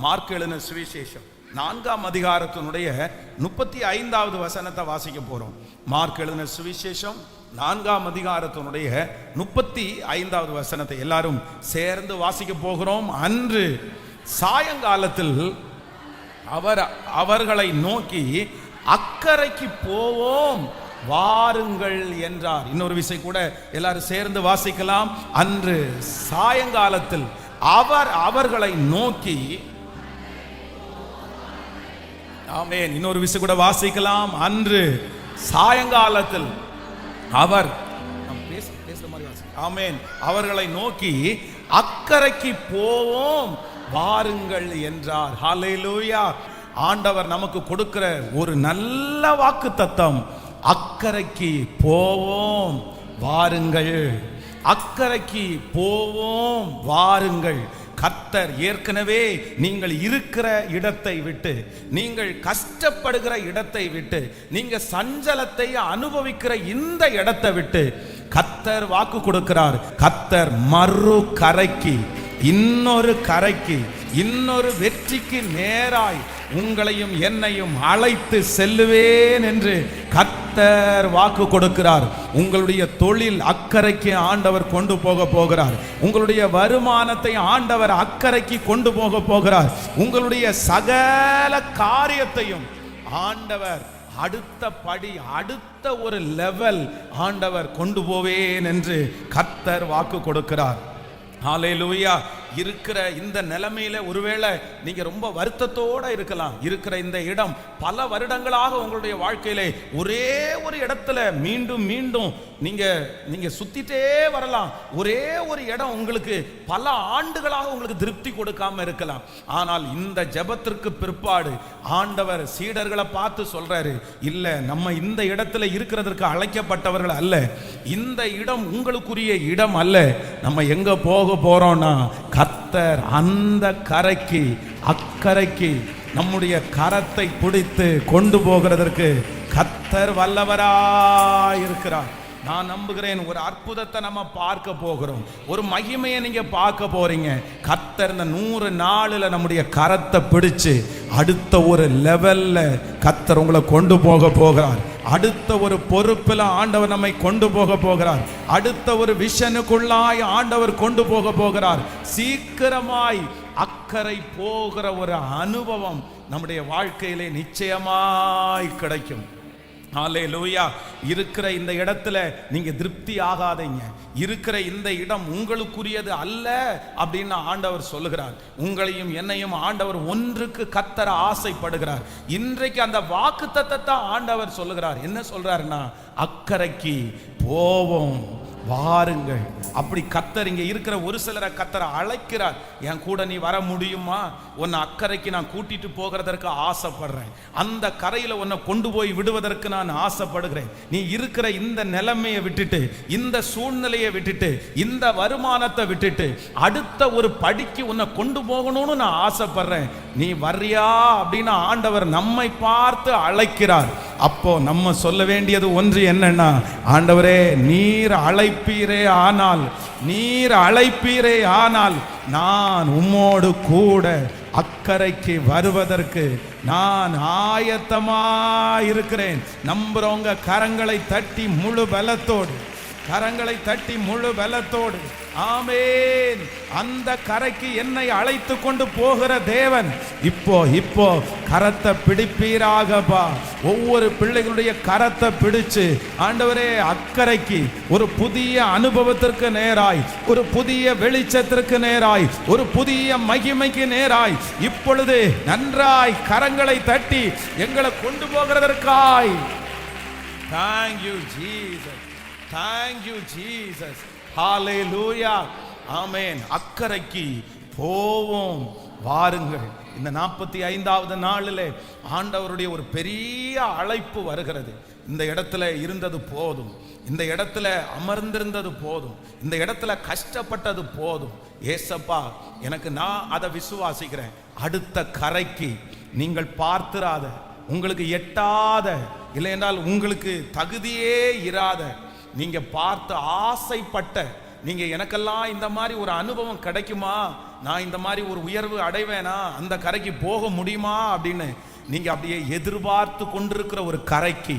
Mark எழுதின சுவிசேஷம் 4ஆம் அதிகாரத்தினுடைய 35வது வசனத்தை வாசிக்க போறோம். மார்க் எழுதின சுவிசேஷம் 4ஆம் அதிகாரத்தினுடைய 35வது வசனத்தை எல்லாரும் சேர்ந்து வாசிக்க போகிறோம். அன்று சாயங்காலத்தில் அவர்களை நோக்கி அக்கரைக்கு போவோம் வாருங்கள் என்றார். இன்னொரு விசை கூட எல்லாரும் சேர்ந்து வாசிக்கலாம். அன்று சாயங்காலத்தில் அவர்களை நோக்கி, ஆமென். இன்னொரு விசை கூட வாசிக்கலாம். அன்று சாயங்காலத்தில் ஆமென் அவர்களை நோக்கி அக்கரைக்கு போவோம் வாருங்கள் என்றார். ஹல்லேலூயா. ஆண்டவர் நமக்கு கொடுக்கிற ஒரு நல்ல வாக்குத்தத்தம், அக்கரைக்கு போவோம் வாருங்கள், அக்கரைக்கு போவோம் வாருங்கள். கர்த்தர் ஏற்கனவே நீங்கள் இருக்கிற இடத்தை விட்டு, நீங்கள் கஷ்டப்படுகிற இடத்தை விட்டு, நீங்க சஞ்சலத்தை அனுபவிக்கிற இந்த இடத்தை விட்டு கர்த்தர் வாக்கு கொடுக்கிறார். கர்த்தர் மறு கரைக்கு, இன்னொரு கரைக்கு, இன்னொரு வெற்றிக்கு நேராய் உங்களையும் என்னையும் அழைத்து செல்லுவேன் என்று கர்த்தர் வாக்கு கொடுக்கிறார். உங்களுடைய தொழில் அக்கறைக்கு ஆண்டவர் கொண்டு போக போகிறார். உங்களுடைய வருமானத்தை ஆண்டவர் அக்கறைக்கு கொண்டு போக போகிறார். உங்களுடைய சகல காரியத்தையும் ஆண்டவர் அடுத்த படி, அடுத்த ஒரு லெவல் ஆண்டவர் கொண்டு போவேன் என்று கர்த்தர் வாக்கு கொடுக்கிறார். ஹல்லேலூயா. இருக்கிற இந்த நிலைமையில ஒருவேளை நீங்க ரொம்ப வருத்தத்தோட இருக்கலாம். இருக்கிற இந்த இடம் பல வருடங்களாக உங்களுடைய வாழ்க்கையிலே ஒரே ஒரு இடத்துல மீண்டும் மீண்டும் நீங்க சுத்திட்டே வரலாம். ஒரே ஒரு இடம் உங்களுக்கு பல ஆண்டுகளாக உங்களுக்கு திருப்தி கொடுக்காம இருக்கலாம். ஆனால் இந்த ஜெபத்திற்கு பிற்பாடு ஆண்டவர் சீடர்களை பார்த்து சொல்றாரு, இல்ல, நம்ம இந்த இடத்துல இருக்கிறதற்கு அழைக்கப்பட்டவர்கள் அல்ல. இந்த இடம் உங்களுக்குரிய இடம் அல்ல. நம்ம எங்க போக போறோம்னா கர்த்தர் அந்த கரைக்கு, அக்கரைக்கு நம்முடைய கரத்தை பிடித்து கொண்டு போகிறதற்கு கர்த்தர் வல்லவராயிருக்கிறார். நான் நம்புகிறேன் ஒரு அற்புதத்தை நம்ம பார்க்க போகிறோம். ஒரு மகிமையை நீங்க பார்க்க போறீங்க. கர்த்தர் இந்த 100 நாளுல நம்முடைய கரத்தை பிடிச்சு அடுத்த ஒரு லெவல்ல கர்த்தர் உங்களை கொண்டு போக போகிறார். அடுத்த ஒரு பொறுப்பில் ஆண்டவர் நம்மை கொண்டு போக போகிறார். அடுத்த ஒரு விஷனுக்குள்ளாய் ஆண்டவர் கொண்டு போக போகிறார். சீக்கிரமாய் அக்கறை போகிற ஒரு அனுபவம் நம்முடைய வாழ்க்கையிலே நிச்சயமாய் கிடைக்கும். ஹல்லேலூயா. இருக்கிற இந்த இடத்துல நீங்க திருப்தி ஆகாதீங்க. இருக்கிற இந்த இடம் உங்களுக்குரியது அல்ல அப்படின்னு ஆண்டவர் சொல்லுகிறார். உங்களையும் என்னையும் ஆண்டவர் ஒன்றுக்கு கர்த்தர ஆசைப்படுகிறார். இன்றைக்கு அந்த வாக்குத்தத்தத்தை ஆண்டவர் சொல்லுகிறார். என்ன சொல்றாருன்னா, அக்கறைக்கு போவோம் வாருங்கள். அப்படி கர்த்தர் இங்க இருக்கிற ஒரு சிலரை கர்த்தர் அழைக்கிறார். என் கூட நீ வர முடியுமா? உன்னை அக்கறைக்கு நான் கூட்டிட்டு போகிறதற்கு ஆசைப்படுறேன். அந்த கரையில உன்னை கொண்டு போய் விடுவதற்கு நான் ஆசைப்படுகிறேன். நீ இருக்கிற இந்த நிலைமையை விட்டுட்டு, இந்த சூழ்நிலையை விட்டுட்டு, இந்த வருமானத்தை விட்டுட்டு அடுத்த ஒரு படிக்கு உன்னை கொண்டு போகணும்னு நான் ஆசைப்படுறேன். நீ வர்றியா அப்படின்னு ஆண்டவர் நம்மை பார்த்து அழைக்கிறார். அப்போ நம்ம சொல்ல வேண்டியது ஒன்று என்னன்னா, ஆண்டவரே, நீர் அழைப்பீரே ஆனால், நீர் அழைப்பீரே ஆனால் நான் உம்மோடு கூட அக்கறைக்கு வருவதற்கு நான் ஆயத்தமாயிருக்கிறேன். நம்புறவங்க கரங்களை தட்டி முழு பலத்தோடு, கரங்களை தட்டி முழு பலத்தோடு ஆமென். அந்த கரைக்கு என்னை அழைத்து கொண்டு போகிற தேவன் இப்போ கரத்தை பிடிப்பீராகப்பா. ஒவ்வொரு பிள்ளைகளுடைய கரத்தை பிடிச்சு ஆண்டவரே, அக்கறைக்கு ஒரு புதிய அனுபவத்திற்கு நேராய், ஒரு புதிய வெளிச்சத்திற்கு நேராய், ஒரு புதிய மகிமைக்கு நேராய் இப்பொழுது நன்றாய் கரங்களை தட்டி எங்களை கொண்டு போகிறதற்காய் Thank you Jesus. Thank you Jesus. Hallelujah. Amen. அக்கறைக்கு போவோம் வாருங்கள். இந்த 45வது நாளிலே ஆண்டவருடைய ஒரு பெரிய அழைப்பு வருகிறது. இந்த இடத்துல இருந்தது போதும், இந்த இடத்துல அமர்ந்திருந்தது போதும், இந்த இடத்துல கஷ்டப்பட்டது போதும். ஏசப்பா, நான் அதை விசுவாசிக்கிறேன். அடுத்த கரைக்கு நீங்கள் பார்த்திராத, உங்களுக்கு எட்டாத, இல்லை என்றால் உங்களுக்கு தகுதியே இராத, நீங்க பார்த்து ஆசைப்பட்ட நீங்க எனக்கெல்லாம் இந்த மாதிரி ஒரு அனுபவம் கிடைக்குமா, நான் இந்த மாதிரி ஒரு உயர்வு அடைவேனா, அந்த கரைக்கு போக முடியுமா அப்படின்னு நீங்க அப்படியே எதிர்பார்த்து கொண்டிருக்கிற ஒரு கரைக்கு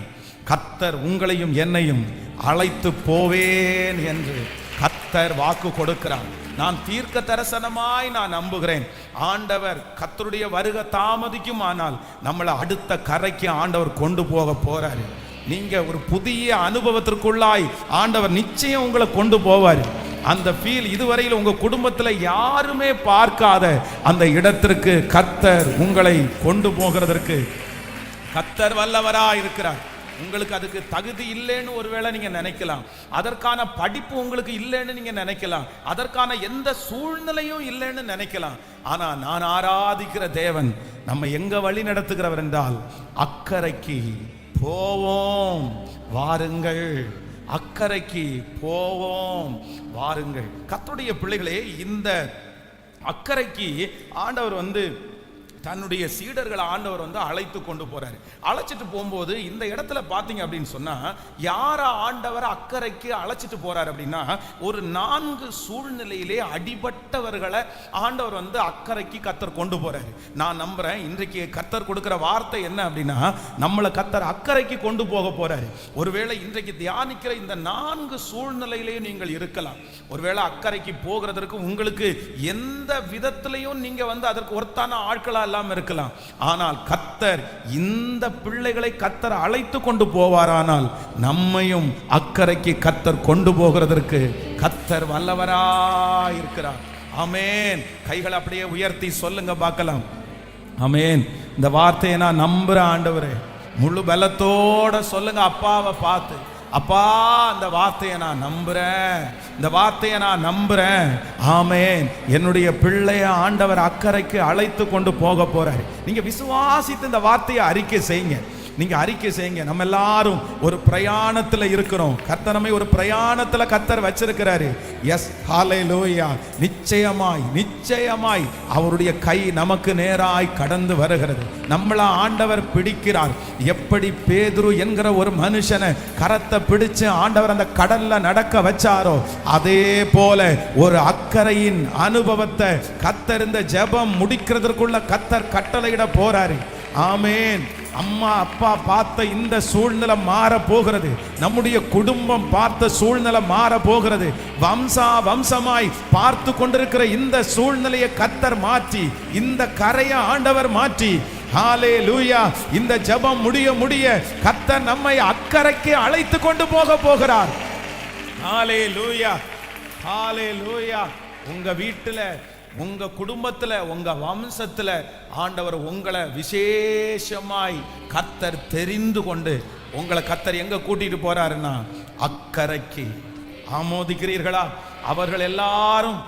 கர்த்தர் உங்களையும் என்னையும் அழைத்து போவேன் என்று கர்த்தர் வாக்கு கொடுக்கிறார். நான் தீர்க்க தரிசனமாய் நான் நம்புகிறேன். ஆண்டவர் கர்த்தருடைய வருகை தாமதிக்கும், ஆனால் நம்மளை அடுத்த கரைக்கு ஆண்டவர் கொண்டு போக போறாரு. நீங்க ஒரு புதிய அனுபவத்திற்குள்ளாய் ஆண்டவர் நிச்சயம் உங்களை கொண்டு போவார். அந்த ஃபீல் இதுவரையில் உங்க குடும்பத்தில் யாருமே பார்க்காத அந்த இடத்திற்கு கர்த்தர் உங்களை கொண்டு போகிறதற்கு கர்த்தர் வல்லவராய் இருக்கிறார். உங்களுக்கு அதுக்கு தகுதி இல்லைன்னு ஒருவேளை நீங்க நினைக்கலாம், அதற்கான படிப்பு உங்களுக்கு இல்லைன்னு நீங்க நினைக்கலாம், அதற்கான எந்த சூழ்நிலையும் இல்லைன்னு நினைக்கலாம். ஆனா நான் ஆராதிக்கிற தேவன் நம்ம எங்க வழி நடத்துகிறவர் என்றால், அக்கறைக்கு போவோம் வாருங்கள், அக்கறைக்கு போவோம் வாருங்கள். கர்த்தருடைய பிள்ளைகளே, இந்த அக்கறைக்கு ஆண்டவர் தன்னுடைய சீடர்களை ஆண்டவர் அழைத்து கொண்டு போறாரு. அழைச்சிட்டு போகும்போது இந்த இடத்துல பாத்தீங்க அப்படின்னு சொன்னா, யார ஆண்டவர் அக்கறைக்கு அழைச்சிட்டு போறாரு அப்படின்னா, ஒரு 4 சூழ்நிலையிலே அடிபட்டவர்களை ஆண்டவர் அக்கறைக்கு கர்த்தர் கொண்டு போறாரு. நான் நம்புறேன் இன்றைக்கு கர்த்தர் கொடுக்கிற வார்த்தை என்ன அப்படின்னா, நம்மளை கர்த்தர் அக்கறைக்கு கொண்டு போக போறாரு. ஒருவேளை இன்றைக்கு தியானிக்கிற இந்த 4 சூழ்நிலையிலேயும் நீங்கள் இருக்கலாம். ஒருவேளை அக்கறைக்கு போகிறதற்கு உங்களுக்கு எந்த விதத்திலையும் நீங்க அதற்கு ஒருத்தான ஆட்களா இருக்கலாம். ஆனால் கர்த்தர் இந்த பிள்ளைகளை கர்த்தர் அழைத்து கொண்டு போவாரானால், நம்மையும் அக்கறைக்கு கர்த்தர் கொண்டு போகிறதற்கு கர்த்தர் வல்லவராய் இருக்கிறார். ஆமென். கைகளை அப்படியே உயர்த்தி சொல்லுங்க பார்க்கலாம். ஆமென். இந்த வார்த்தையை நான் நம்புறேன் ஆண்டவரே. முழு பலத்தோட சொல்லுங்க அப்பாவை பார்த்து, அப்பா அந்த வார்த்தையை நான் நம்புறேன், இந்த வார்த்தையை நான் நம்புறேன். ஆமென். என்னுடைய பிள்ளைய ஆண்டவர் அக்கறைக்கு அழைத்து கொண்டு போக போறாரு. நீங்க விசுவாசித்து இந்த வார்த்தையை அறிக்கை செய்யுங்க. நீங்க அறிக்கை செய்யுங்க. நம்ம எல்லாரும் ஒரு பிரயாணத்துல இருக்கிறோம். கர்த்தர் நம்மை ஒரு பிரயாணத்துல கர்த்தர் வச்சிருக்கிறாரு. எஸ், ஹல்லேலூயா. நிச்சயமாய் நிச்சயமாய் அவருடைய கை நமக்கு நேராய் கடந்து வருகிறது. நம்மள ஆண்டவர் பிடிக்கிறார். எப்படி பேதுரு என்கிற ஒரு மனுஷனை கரத்தை பிடிச்சு ஆண்டவர் அந்த கடல்ல நடக்க வச்சாரோ, அதே போல ஒரு அக்கறையின் அனுபவத்தை கர்த்தர் இந்த ஜெபம் முடிக்கிறதுக்குள்ள கர்த்தர் கட்டளையிட போறாரு. ஆமென். அம்மா அப்பா பார்த்த இந்த சூழ்நிலை மாற போகிறது. நம்முடைய குடும்பம் பார்த்த சூழ்நிலை மாற போகிறது. வம்சமாய் பார்த்து கொண்டிருக்கிற இந்த சூழ்நிலையை கர்த்தர் மாற்றி, இந்த கரையை ஆண்டவர் மாற்றி, ஹல்லேலூயா, இந்த ஜெபம் முடிய கர்த்தர் நம்மை அக்கறைக்கு அழைத்து கொண்டு போக போகிறார். ஹல்லேலூயா, ஹல்லேலூயா. உங்க வீட்டுல, உங்க குடும்பத்துல, உங்க வம்சத்துல ஆண்டவர் உங்களை விசேஷமாய் கர்த்தர் தெரிந்து கொண்டு உங்களை கர்த்தர் எங்க கூட்டிட்டு போறாருன்னா, அக்கறைக்கு. ஆமோதிக்கிறீர்களா? அவர்கள் எல்லாரும்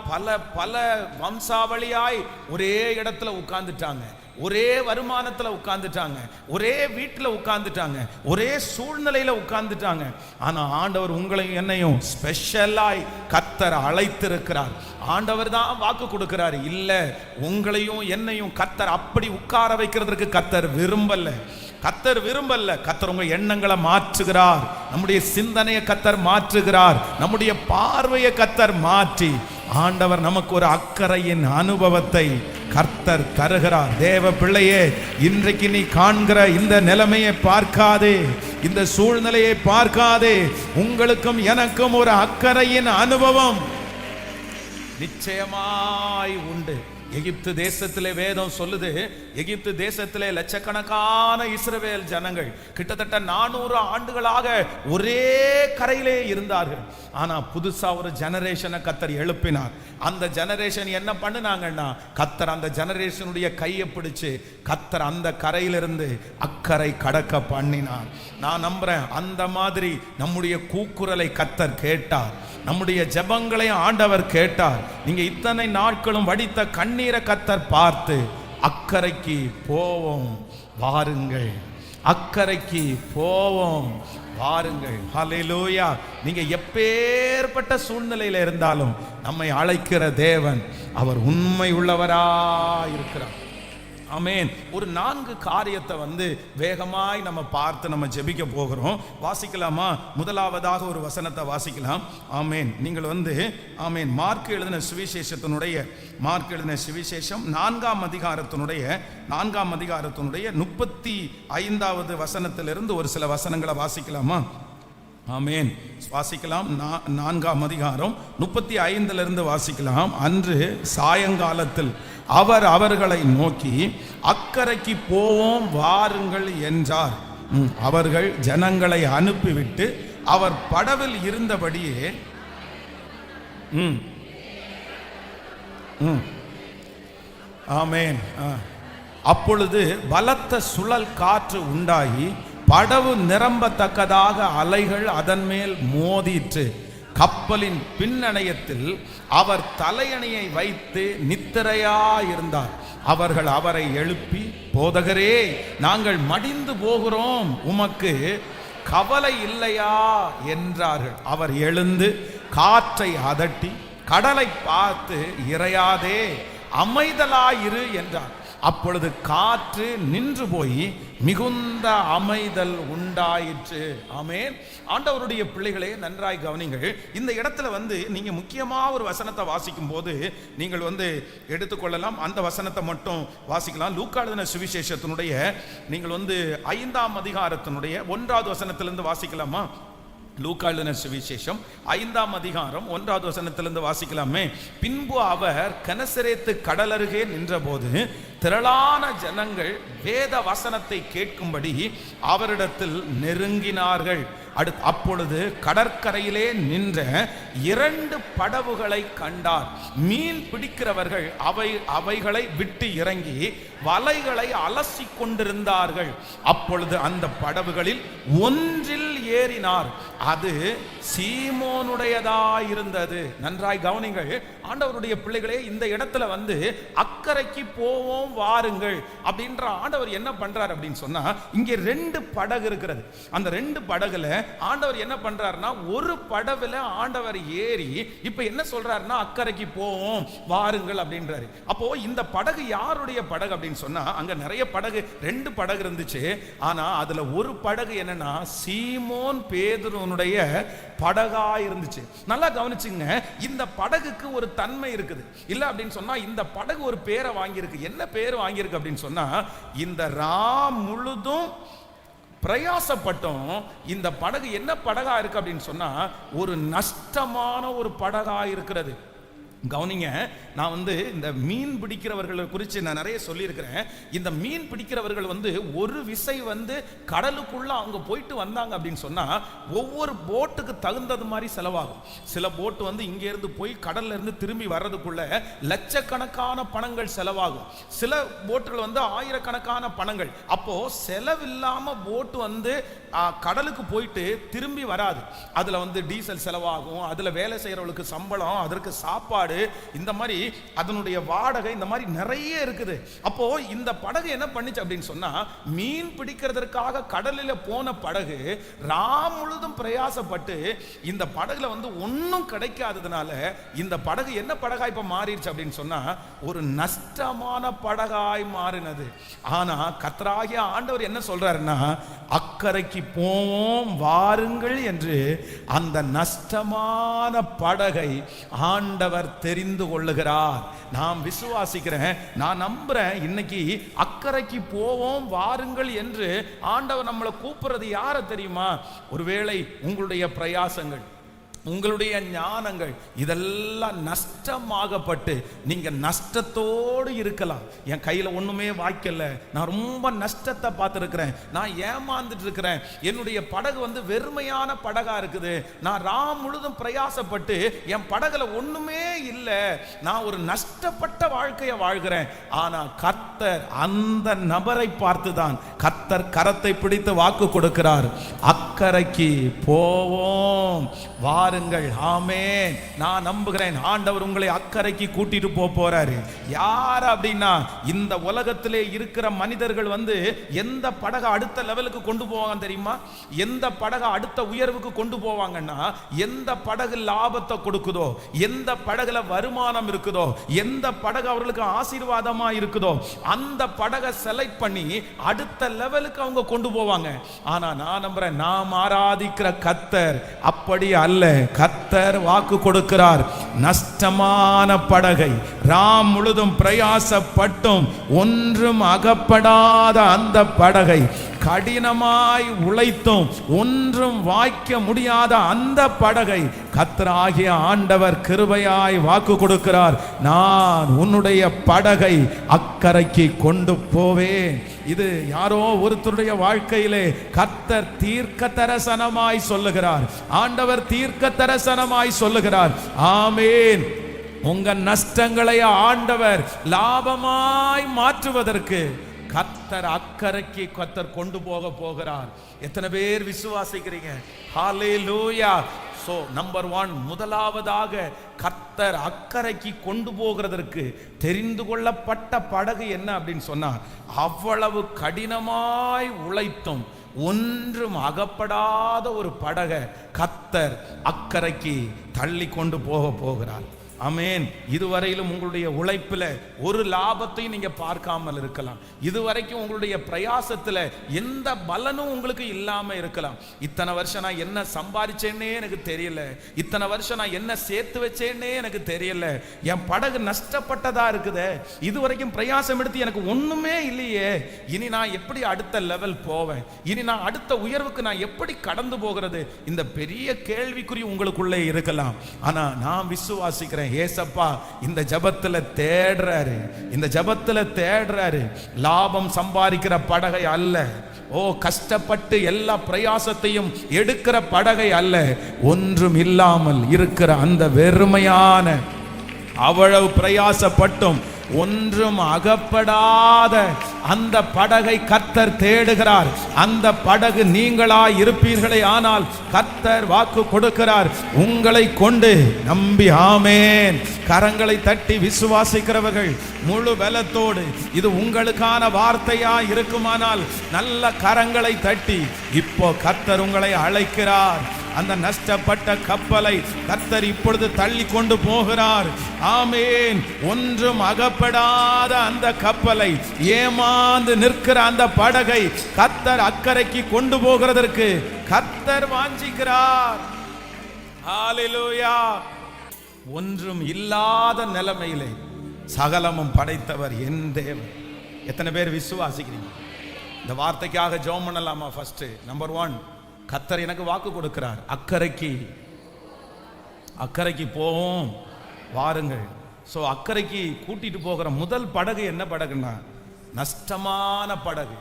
பல வம்சாவளியாய் ஒரே இடத்துல உட்கார்ந்துட்டாங்க, ஒரே வருமானத்துல உட்கார்ந்துட்டாங்க, ஒரே வீட்டுல உட்கார்ந்துட்டாங்க, ஒரே சூழ்நிலையில உட்கார்ந்துட்டாங்க. ஆனா ஆண்டவர் உங்களையும் என்னையும் ஸ்பெஷலாய் கர்த்தர் அழைத்திருக்கிறார். ஆண்டவர் தான் வாக்கு கொடுக்கிறாரு. இல்ல, உங்களையும் என்னையும் கர்த்தர் அப்படி உட்கார வைக்கிறதுக்கு கர்த்தர் விரும்பல. கர்த்தர் உங்க எண்ணங்களை மாற்றுகிறார். நம்முடைய சிந்தனையை கர்த்தர் மாற்றுகிறார். நம்முடைய பார்வையை கர்த்தர் மாற்றி ஆண்டவர் நமக்கு ஒரு அக்கறையின் அனுபவத்தை கர்த்தர் தருகிறார். தேவ பிள்ளையே, இன்றைக்கு நீ காண்கிற இந்த நிலைமையை பார்க்காதே, இந்த சூழ்நிலையை பார்க்காதே. உங்களுக்கும் எனக்கும் ஒரு அக்கறையின் அனுபவம் நிச்சயமாய் உண்டு. எகிப்து தேசத்திலே வேதம் சொல்லுது, எகிப்து தேசத்திலே லட்சக்கணக்கான இஸ்ரவேல் ஜனங்கள் கிட்டத்தட்ட 400 ஆண்டுகளாக ஒரே கரையிலே இருந்தார்கள். ஆனா புதுசா ஒரு ஜெனரேஷனை கர்த்தர் எழுப்பினார். அந்த ஜெனரேஷன் என்ன பண்ணுனாங்கன்னா, கர்த்தர் அந்த ஜெனரேஷனுடைய கையை பிடிச்சு கர்த்தர் அந்த கரையிலிருந்து அக்கறை கடக்க பண்ணினார். நான் நம்புறேன் அந்த மாதிரி நம்முடைய கூக்குரலை கர்த்தர் கேட்டார், நம்முடைய ஜெபங்களை ஆண்டவர் கேட்டார். நீங்க இத்தனை நாட்களும் வடித்த கண்ணீரை கர்த்தர் பார்த்து, அக்கறைக்கு போவோம் வாருங்கள், அக்கறைக்கு போவோம் வாருங்கள். ஹல்லேலூயா. நீங்க எப்பேற்பட்ட சூழ்நிலையில இருந்தாலும் நம்மை அழைக்கிற தேவன் அவர் உண்மை உள்ளவராய் இருக்கிறார். ஆமென். ஒரு 4 காரியத்தை வேகமாய் நம்ம பார்த்து நம்ம ஜெபிக்க போகிறோம். வாசிக்கலாமா? முதலாவதாக ஒரு வசனத்தை வாசிக்கலாம். ஆமென். நீங்கள் ஆமென், மார்க் எழுதின சுவிசேஷம் 4ஆம் அதிகாரத்தினுடைய 35வது வசனத்திலிருந்து ஒரு சில வசனங்களை வாசிக்கலாமா? ஆமென். வாசிக்கலாம். 4ஆம் அதிகாரம் 35 வாசிக்கலாம். அன்று சாயங்காலத்தில் அவர் அவர்களை நோக்கி, அக்கரைக்கு போவோம் வாருங்கள் என்றார். அவர்கள் ஜனங்களை அனுப்பிவிட்டு அவர் படவில் இருந்தபடியே ஆமென். அப்பொழுது பலத்த சுழல் காற்று உண்டாகி படவு நிரம்பத்தக்கதாக அலைகள் அதன் மேல் மோதிற்று. கப்பலின் பின்னணையத்தில் அவர் தலையணையை வைத்து நித்திரையாயிருந்தார். அவர்கள் அவரை எழுப்பி, போதகரே, நாங்கள் மடிந்து போகிறோம், உமக்கு கவலை இல்லையா என்றார்கள். அவர் எழுந்து காற்றை அதட்டி கடலை பார்த்து, இறையாதே, அமைதலாயிரு என்றார். அப்பொழுது காற்று நின்று போய் மிகுந்த அமைதல் உண்டாயிற்று. ஆமென். ஆண்டவருடைய பிள்ளைகளே, நன்றாய் கவனிங்கள். இந்த இடத்துல நீங்க முக்கியமா ஒரு வசனத்தை வாசிக்கும் போது நீங்கள் எடுத்துக்கொள்ளலாம். அந்த வசனத்தை மட்டும் வாசிக்கலாம். லூக்கா எழுதின சுவிசேஷத்தினுடைய நீங்கள் 5ஆம் அதிகாரத்தினுடைய 1வது வசனத்திலிருந்து வாசிக்கலாமா? லூக்கா எழுதின சுவிசேஷம் 5ஆம் அதிகாரம் 1வது வசனத்திலிருந்து வாசிக்கலாமே. பின்பு அவர் கெனசரேத்து கடலருகே நின்றபோது திரளான ஜனங்கள் வேத வசனத்தை கேட்கும்படி அவரிடத்தில் நெருங்கினார்கள். அப்பொழுது கடற்கரையிலே நின்ற 2 படவுகளை கண்டார். மீன் பிடிக்கிறவர்கள் அவைகளை விட்டு இறங்கி வலைகளை அலசி கொண்டிருந்தார்கள். அப்பொழுது அந்த படவுகளில் ஒன்றில் ஏறினார். அது சீமோனுடையதாயிருந்தது. நன்றாய் கவனிங்கள். ஆண்டவருடைய பிள்ளைகளே, இந்த இடத்துல அக்கரைக்கு போவோம் வாருங்கள் அப்படின்ற ஆண்டவர் என்ன பண்றார் அப்படின்னு சொன்னா, இங்கே 2 படகு இருக்கிறது. அந்த 2 படகுல ஆண்டவர் என்ன பண்றாருன்னா, ஒரு படகுல ஆண்டவர் ஏறி இப்ப என்ன சொல்றாருன்னா, அக்கரைக்கு போவோம் வாருங்கள் அப்படின்றாரு. அப்போ இந்த படகு யாருடைய படகு அப்படின்னு சொன்னா, அங்க நிறைய படகு, 2 படகு இருந்துச்சு. ஆனா அதுல ஒரு படகு என்னன்னா, சீமோன் பேதுருனுடைய படகா இருந்துச்சு. நல்லா கவனிச்சுங்க. இந்த படகுக்கு ஒரு தன்மை இருக்குது. இல்ல அப்படின்னு சொன்னா, இந்த படகு ஒரு பேரை வாங்கியிருக்கு. என்ன பேர் வாங்கியிருக்கு அப்படின்னு சொன்னா, இந்த ராம் முழுதும் பிரயாசப்பட்டோம். இந்த படகு என்ன படகா இருக்கு அப்படின்னு சொன்னா, ஒரு நஷ்டமான ஒரு படகா இருக்கிறது. கவனிங்க. நான் இந்த மீன் பிடிக்கிறவர்களை குறித்து நான் நிறைய சொல்லியிருக்கிறேன். இந்த மீன் பிடிக்கிறவர்கள் ஒரு விசை கடலுக்குள்ள அவங்க போயிட்டு வந்தாங்க அப்படின்னு சொன்னா, ஒவ்வொரு போட்டுக்கு தகுந்தது மாதிரி செலவாகும். சில போட்டு இங்க இருந்து போய் கடல்ல இருந்து திரும்பி வர்றதுக்குள்ள லட்சக்கணக்கான பணங்கள் செலவாகும். சில போட்டுகள் ஆயிரக்கணக்கான பணங்கள். அப்போ செலவில்லாம போட்டு கடலுக்கு போயிட்டு திரும்பி வராது. அதுல டீசல் செலவாகும், அதுல வேலை செய்யறவங்களுக்கு சம்பளம், அதற்கு சாப்பாடு, இந்த மாதிரி அதனுடைய வாடகை, இந்த மாதிரி நிறைய இருக்குது. அப்போ இந்த படகு என்ன பண்ணிச்சு அப்படின்னு சொன்னா, மீன் பிடிக்கிறதுக்காக கடலில் போன படகு ராம் முழுதும் பிரயாசப்பட்டு இந்த படகுல ஒன்னும் கிடைக்காததுனால இந்த படகு என்ன படகாய் இப்ப மாறிடுச்சு அப்படின்னு சொன்னா, ஒரு நஷ்டமான படகாய் மாறினது. ஆனா கர்த்தராகிய ஆண்டவர் என்ன சொல்றாருன்னா, அக்கரைக்கு போவோம் வாருங்கள் என்று அந்த நஷ்டமான படகை ஆண்டவர் தெரிந்து கொள்ளுகிறார். நாம் விசுவாசிக்கிறேன், நான் நம்புறேன். இன்னைக்கு அக்கரைக்கு போவோம் வாருங்கள் என்று ஆண்டவர் நம்மளை கூப்பிடுறது யாரை தெரியுமா? ஒருவேளை உங்களுடைய பிரயாசங்கள், உங்களுடைய ஞானங்கள் இதெல்லாம் நஷ்டமாகப்பட்டு நீங்க நஷ்டத்தோடு இருக்கலாம். என் கையில ஒண்ணுமே வாய்க்கல, நான் ரொம்ப நஷ்டத்தை பார்த்துருக்கிறேன், நான் ஏமாந்துட்டு இருக்கிறேன், என்னுடைய படகு வெறுமையான படகா இருக்குது, நான் ராம் முழுதும் பிரயாசப்பட்டு என் படகுல ஒண்ணுமே இல்லை, நான் ஒரு நஷ்டப்பட்ட வாழ்க்கையை வாழ்கிறேன். ஆனா கர்த்தர் அந்த நபரை பார்த்துதான் கர்த்தர் கரத்தை பிடித்து வாக்கு கொடுக்கிறார். அக்கரைக்கு போவோம் வாருங்கள் வாருங்கள். ஆமென். நான் நம்புகிறேன் ஆண்டவர் உங்களை அக்கறைக்கு கூட்டிட்டு போறாரு. யார் அப்படின்னா, இந்த உலகத்திலே இருக்கிற மனிதர்கள் எந்த படகை அடுத்த லெவலுக்கு கொண்டு போவாங்க தெரியுமா? எந்த படகை அடுத்த உயர்வுக்கு கொண்டு போவாங்கன்னா, எந்த படகு லாபத்தை கொடுக்குதோ, எந்த படகுல வருமானம் இருக்குதோ, எந்த படகு அவர்களுக்கு ஆசீர்வாதமா இருக்குதோ, அந்த படகை செலக்ட் பண்ணி அடுத்த லெவலுக்கு அவங்க கொண்டு போவாங்க. ஆனா நான் நம்புறேன், நாம் ஆராதிக்கிற கர்த்தர் அப்படி அல்ல. கர்த்தர் வாக்கு கொடுக்கிறார், நஷ்டமான படகை ராம் முழுதும் பிரயாசப்பட்டும் ஒன்றும் அகப்படாத அந்த படகை, கடினமாய் உழைத்தும் ஒன்றும் வாய்க்க முடியாத அந்த படகை கர்த்தராகிய ஆண்டவர் கிருபையாய் வாக்கு கொடுக்கிறார். நான் உன்னுடைய படகை அக்கறைக்கு கொண்டு போவேன். இது யாரோ ஒருத்தருடைய வாழ்க்கையிலே கர்த்தர் தீர்க்க தரிசனமாய் சொல்லுகிறார். ஆண்டவர் தீர்க்க தரிசனமாய் சொல்லுகிறார். ஆமென். உங்க நஷ்டங்களை ஆண்டவர் லாபமாய் மாற்றுவதற்கு கர்த்தர் அக்கறைக்கு கர்த்தர் கொண்டு போகிறார். எத்தனை பேர் விசுவாசிக்கிறீங்க? ஹல்லேலூயா. சோ நம்பர் 1, முதலாவதாக கர்த்தர் அக்கறைக்கு கொண்டு போகிறதற்கு தெரிந்து கொள்ளப்பட்ட படகு என்ன அப்படின்னு சொன்னா, அவ்வளவு கடினமாய் உழைத்தும் ஒன்றும் அகப்படாத ஒரு படகை கர்த்தர் அக்கறைக்கு தள்ளி கொண்டு போகிறார். ஆமென். இதுவரையிலும் உங்களுடைய உழைப்பில் ஒரு லாபத்தையும் நீங்க பார்க்காமல் இருக்கலாம். இதுவரைக்கும் உங்களுடைய பிரயாசத்துல எந்த பலனும் உங்களுக்கு இல்லாம இருக்கலாம். இத்தனை வருஷம் நான் என்ன சம்பாதிச்சேன்னே எனக்கு தெரியல, இத்தனை வருஷம் நான் என்ன சேர்த்து வச்சேன்னே எனக்கு தெரியல, என் படகு நஷ்டப்பட்டதா இருக்குதே, இதுவரைக்கும் பிரயாசம் எடுத்து எனக்கு ஒண்ணுமே இல்லையே, இனி நான் எப்படி அடுத்த லெவல் போவேன், இனி நான் அடுத்த உயர்வுக்கு நான் எப்படி கடந்து போகிறது, இந்த பெரிய கேள்விக்குறி உங்களுக்குள்ளே இருக்கலாம். ஆனா நான் விசுவாசிக்கிறேன், ஏசப்பா இந்த ஜபத்துல தேடுறாரு, இந்த ஜபத்துல தேடுறாரு. லாபம் சம்பாதிக்கிற படகை அல்ல, கஷ்டப்பட்டு எல்லா பிரயாசத்தையும் எடுக்கிற படகை அல்ல, ஒன்றும் இல்லாமல் இருக்கிற அந்த வெறுமையான, அவ்வளவு பிரயாசப்பட்டும் ஒன்றும் அகப்படாத அந்த படகை கர்த்தர் தேடுகிறார். அந்த படகு நீங்களாய் இருப்பீர்களே ஆனால் கர்த்தர் வாக்கு கொடுக்கிறார், உங்களை கொண்டு நம்பி. ஆமென். கரங்களை தட்டி விசுவாசிக்கிறவர்கள் முழு பலத்தோடு இது உங்களுக்கான வார்த்தையா இருக்குமானால் நல்ல கரங்களை தட்டி இப்போ கர்த்தர் உங்களை அழைக்கிறார். அந்த நஷ்டப்பட்ட கப்பலை கர்த்தர் இப்பொழுது தள்ளி கொண்டு போகிறார். ஆமென். ஒன்றும் அகப்படாத அந்த கப்பலை, ஏமாந்து நிற்கிற அந்த படகை கர்த்தர் அக்கறைக்கு கொண்டு போகிறதற்கு கர்த்தர் வாஞ்சிக்கிறார். ஹல்லேலூயா. ஒன்றும் இல்லாத நிலைமையிலே சகலமும் படைத்தவர் என் தேவன். எத்தனை பேர் விசுவாசிக்கிறீங்க? இந்த வார்த்தைக்காக ஜெபம் பண்ணலாமா? ஃபர்ஸ்ட் நம்பர் 1, கர்த்தர் எனக்கு வாக்கு கொடுக்கிறார், அக்கறைக்கு போவோம் வாருங்கள். ஸோ அக்கறைக்கு கூட்டிட்டு போகிற முதல் படகு என்ன படகுன்னா, நஷ்டமான படகு.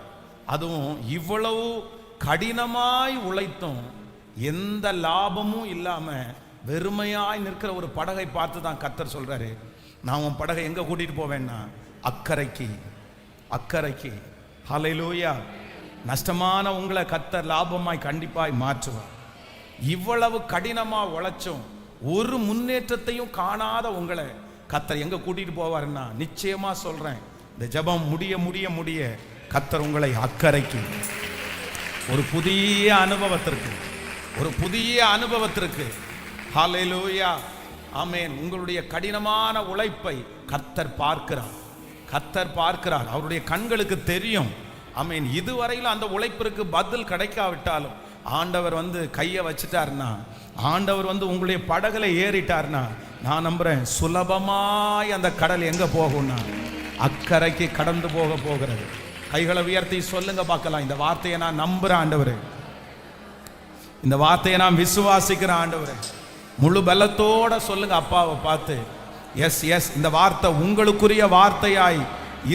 அதுவும் இவ்வளவு கடினமாய் உழைத்தும் எந்த லாபமும் இல்லாம வெறுமையாய் நிற்கிற ஒரு படகை பார்த்து தான் கர்த்தர் சொல்றாரு, நான் உன் படகை எங்க கூட்டிட்டு போவேன்னா அக்கறைக்கு. ஹல்லேலூயா. நஷ்டமான உங்களை கர்த்தர் லாபமாய் கண்டிப்பாய் மாற்றுவார். இவ்வளவு கடினமா உழைச்சும் ஒரு முன்னேற்றத்தையும் காணாத உங்களை கர்த்தர் எங்க கூட்டிட்டு போவாருன்னா, நிச்சயமா சொல்றேன், இந்த ஜெபம் முடிய கர்த்தர் உங்களை அக்கறைக்கு, ஒரு புதிய அனுபவத்திற்கு ஹல்லேலூயா. ஆமென். உங்களுடைய கடினமான உழைப்பை கர்த்தர் பார்க்கிறார். அவருடைய கண்களுக்கு தெரியும். ஆமென். இதுவரையில் அந்த உழைப்பிற்கு பதில் கிடைக்காவிட்டாலும் ஆண்டவர் கையை வச்சுட்டார்னா, ஆண்டவர் உங்களுடைய படகுல ஏறிட்டார்னா, நான் நம்புறேன் சுலபமாய் அந்த கடல் எங்க போகும்னா அக்கறைக்கு கடந்து போகிறது. கைகளை உயர்த்தி சொல்லுங்க பார்க்கலாம், இந்த வார்த்தையை நான் நம்புறேன் ஆண்டவரே, இந்த வார்த்தையை நான் விசுவாசிக்கிறேன் ஆண்டவரே. முழு பலத்தோட சொல்லுங்க அப்பாவை பார்த்து, எஸ் இந்த வார்த்தை உங்களுக்குரிய வார்த்தையாய்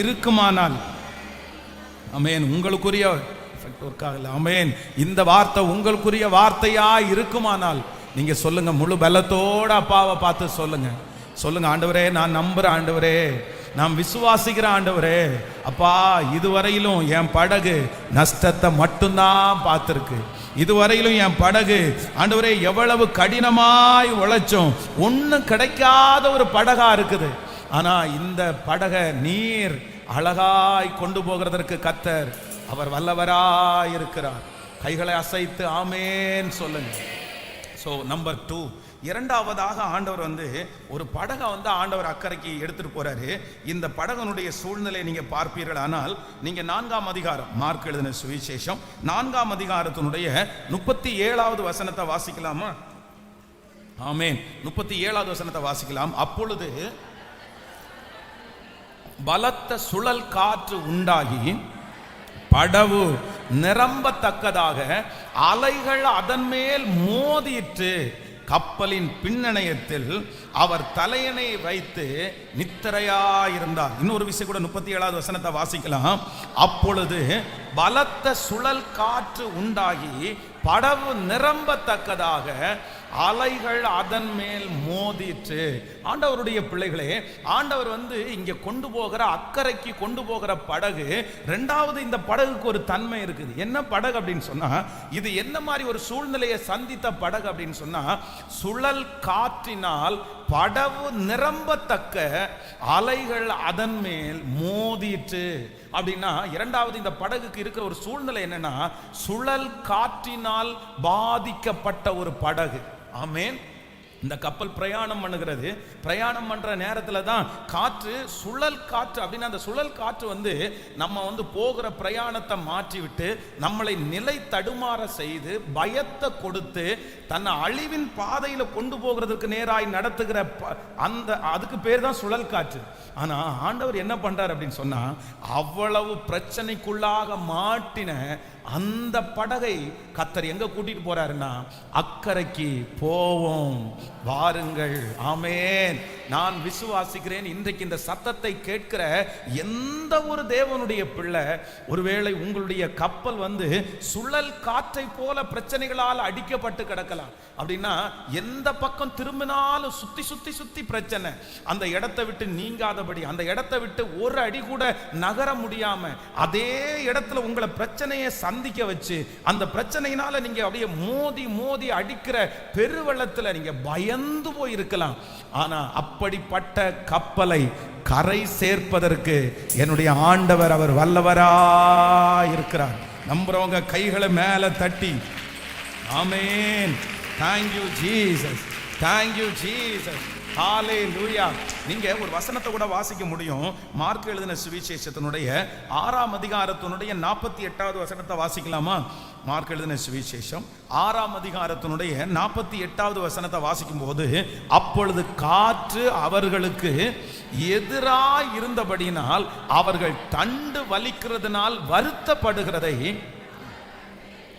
இருக்குமானால், ஆமென், உங்களுக்குரிய ஆமென், இந்த வார்த்தை உங்களுக்குரிய வார்த்தையாய் இருக்குமானால் நீங்க சொல்லுங்க, முழு பலத்தோட அப்பாவை பார்த்து சொல்லுங்க ஆண்டவரே, நான் நம்புறேன் ஆண்டவரே, நான் விசுவாசிக்கிறேன் ஆண்டவரே. அப்பா, இதுவரையிலும் என் படகு நஷ்டத்தை மட்டும்தான் பார்த்திருக்கு, இதுவரையிலும் என் படகு ஆண்டவரே எவ்வளவு கடினமாய் உழைச்சோம், ஒன்றும் கிடைக்காத ஒரு படகா இருக்குது. ஆனா இந்த படகை நீர் அழகாய் கொண்டு போகிறதற்கு கர்த்தர் அவர் வல்லவராய் இருக்கிறார். கைகளை அசைத்து ஆமேன் சொல்லுங்க. ஸோ நம்பர் 2, இரண்டாவதாக ஆண்டவர் ஒரு படகை ஆண்டவர் அக்கறைக்கு எடுத்துட்டு போறாரு. இந்த படகனுடைய சூழ்நிலை நீங்க பார்ப்பீர்கள். ஆனால் நீங்க 4ஆம் அதிகாரம், மார்க் எழுதின சுவிசேஷம் 4ஆம் அதிகாரத்தினுடைய 37வது வசனத்தை வாசிக்கலாமா? ஆமேன். 37வது வசனத்தை வாசிக்கலாம். அப்பொழுது பலத்த சுழல் காற்று உண்டாகி படவு நிரம்பத்தக்கதாக அலைகள் அதன் மேல் மோதிட்டு கப்பலின் பின்னணையத்தில் அவர் தலையணை வைத்து நித்திரையாயிருந்தார். இன்னொரு விஷயம் கூட 37வது வசனத்தை வாசிக்கலாம். அப்பொழுது பலத்த சுழல் காற்று உண்டாகி படவு நிரம்பத்தக்கதாக அலைகள் அதன் மேல் மோதிட்டு. ஆண்டவருடைய பிள்ளைகளே, ஆண்டவர் இங்க கொண்டு போகிற அக்கறைக்கு கொண்டு போகிற படகு, ரெண்டாவது இந்த படகுக்கு ஒரு தன்மை இருக்குது. என்ன படகு அப்படின்னு சொன்னா, இது என்ன மாதிரி ஒரு சூழ்நிலையை சந்தித்த படகு அப்படின்னு சொன்னா, சுழல் காற்றினால் படவு நிரம்பத்தக்க அலைகள் அதன் மேல் மோதிட்டு. அப்படின்னா இரண்டாவது இந்த படகுக்கு இருக்கிற ஒரு சூழ்நிலை என்னன்னா, சுழல் காற்றினால் பாதிக்கப்பட்ட ஒரு படகு. ஆமேன். இந்த கப்பல் பிரயாணம் பண்ணுகிறது. பிரயாணம் பண்ற நேரத்தில் தான் காற்று, சுழல் காற்று. அப்படின்னா அந்த சுழல் காற்று நம்ம போகிற பிரயாணத்தை மாற்றி விட்டு நம்மளை நிலை தடுமாற செய்து பயத்தை கொடுத்து தன்னை அழிவின் பாதையில கொண்டு போகிறதுக்கு நேராய் நடத்துகிற அதுக்கு பேர் தான் சுழல் காற்று. ஆனா ஆண்டவர் என்ன பண்றார் அப்படின்னு சொன்னா, அவ்வளவு பிரச்சனைக்குள்ளாக மாட்டின அந்த படகை கர்த்தர் எங்க கூட்டிட்டு போறாருன்னா, அக்கறைக்கு போவோம் வாருங்கள். ஆமேன். நான் விசுவாசிக்கிறேன், இன்றைக்கு இந்த சத்தத்தை கேட்கிற எந்த ஒரு தேவனுடைய பிள்ளை, ஒருவேளை உங்களுடைய கப்பல் சுழல் காற்றை போல பிரச்சனைகளால் அடிக்கப்பட்டு கிடக்கலாம். அப்படின்னா எந்த பக்கம் திரும்பினாலும் சுத்தி சுத்தி சுத்தி பிரச்சனை, அந்த இடத்தை விட்டு நீங்காதபடி, அந்த இடத்தை விட்டு ஒரு அடி கூட நகர முடியாம அதே இடத்துல உங்களை பிரச்சனையை சந்திக்க வச்சு, அந்த பிரச்சனையினால நீங்க அப்படியே மோதி மோதி அடிக்கிற பெருவெள்ளத்துல நீங்க பயந்து போய் இருக்கலாம். ஆனா அப்படிப்பட்ட கப்பலை கரை சேர்ப்பதற்கு என்னுடைய ஆண்டவர் அவர் வல்லவராய் இருக்கிறார். நம்புறவங்க கைகளை மேல தட்டி ஆமென். Thank you Jesus. Thank you Jesus. ஹல்லேலூயா. நீங்க ஒரு வசனத்தை கூட வாசிக்க முடியும். மார்க் எழுதின சுவிசேஷத்தினுடைய 6ஆம் அதிகாரத்தினுடைய 48வது வசனத்தை வாசிக்கலாமா? மார்க் எழுதின சுவிசேஷம் 6ஆம் அதிகாரத்தினுடைய 48வது வசனத்தை வாசிக்கும் போது, அப்பொழுது காற்று அவர்களுக்கு எதிராய் இருந்தபடியினால் அவர்கள் தண்டு வலிக்கிறதுனால் வருத்தப்படுகிறதை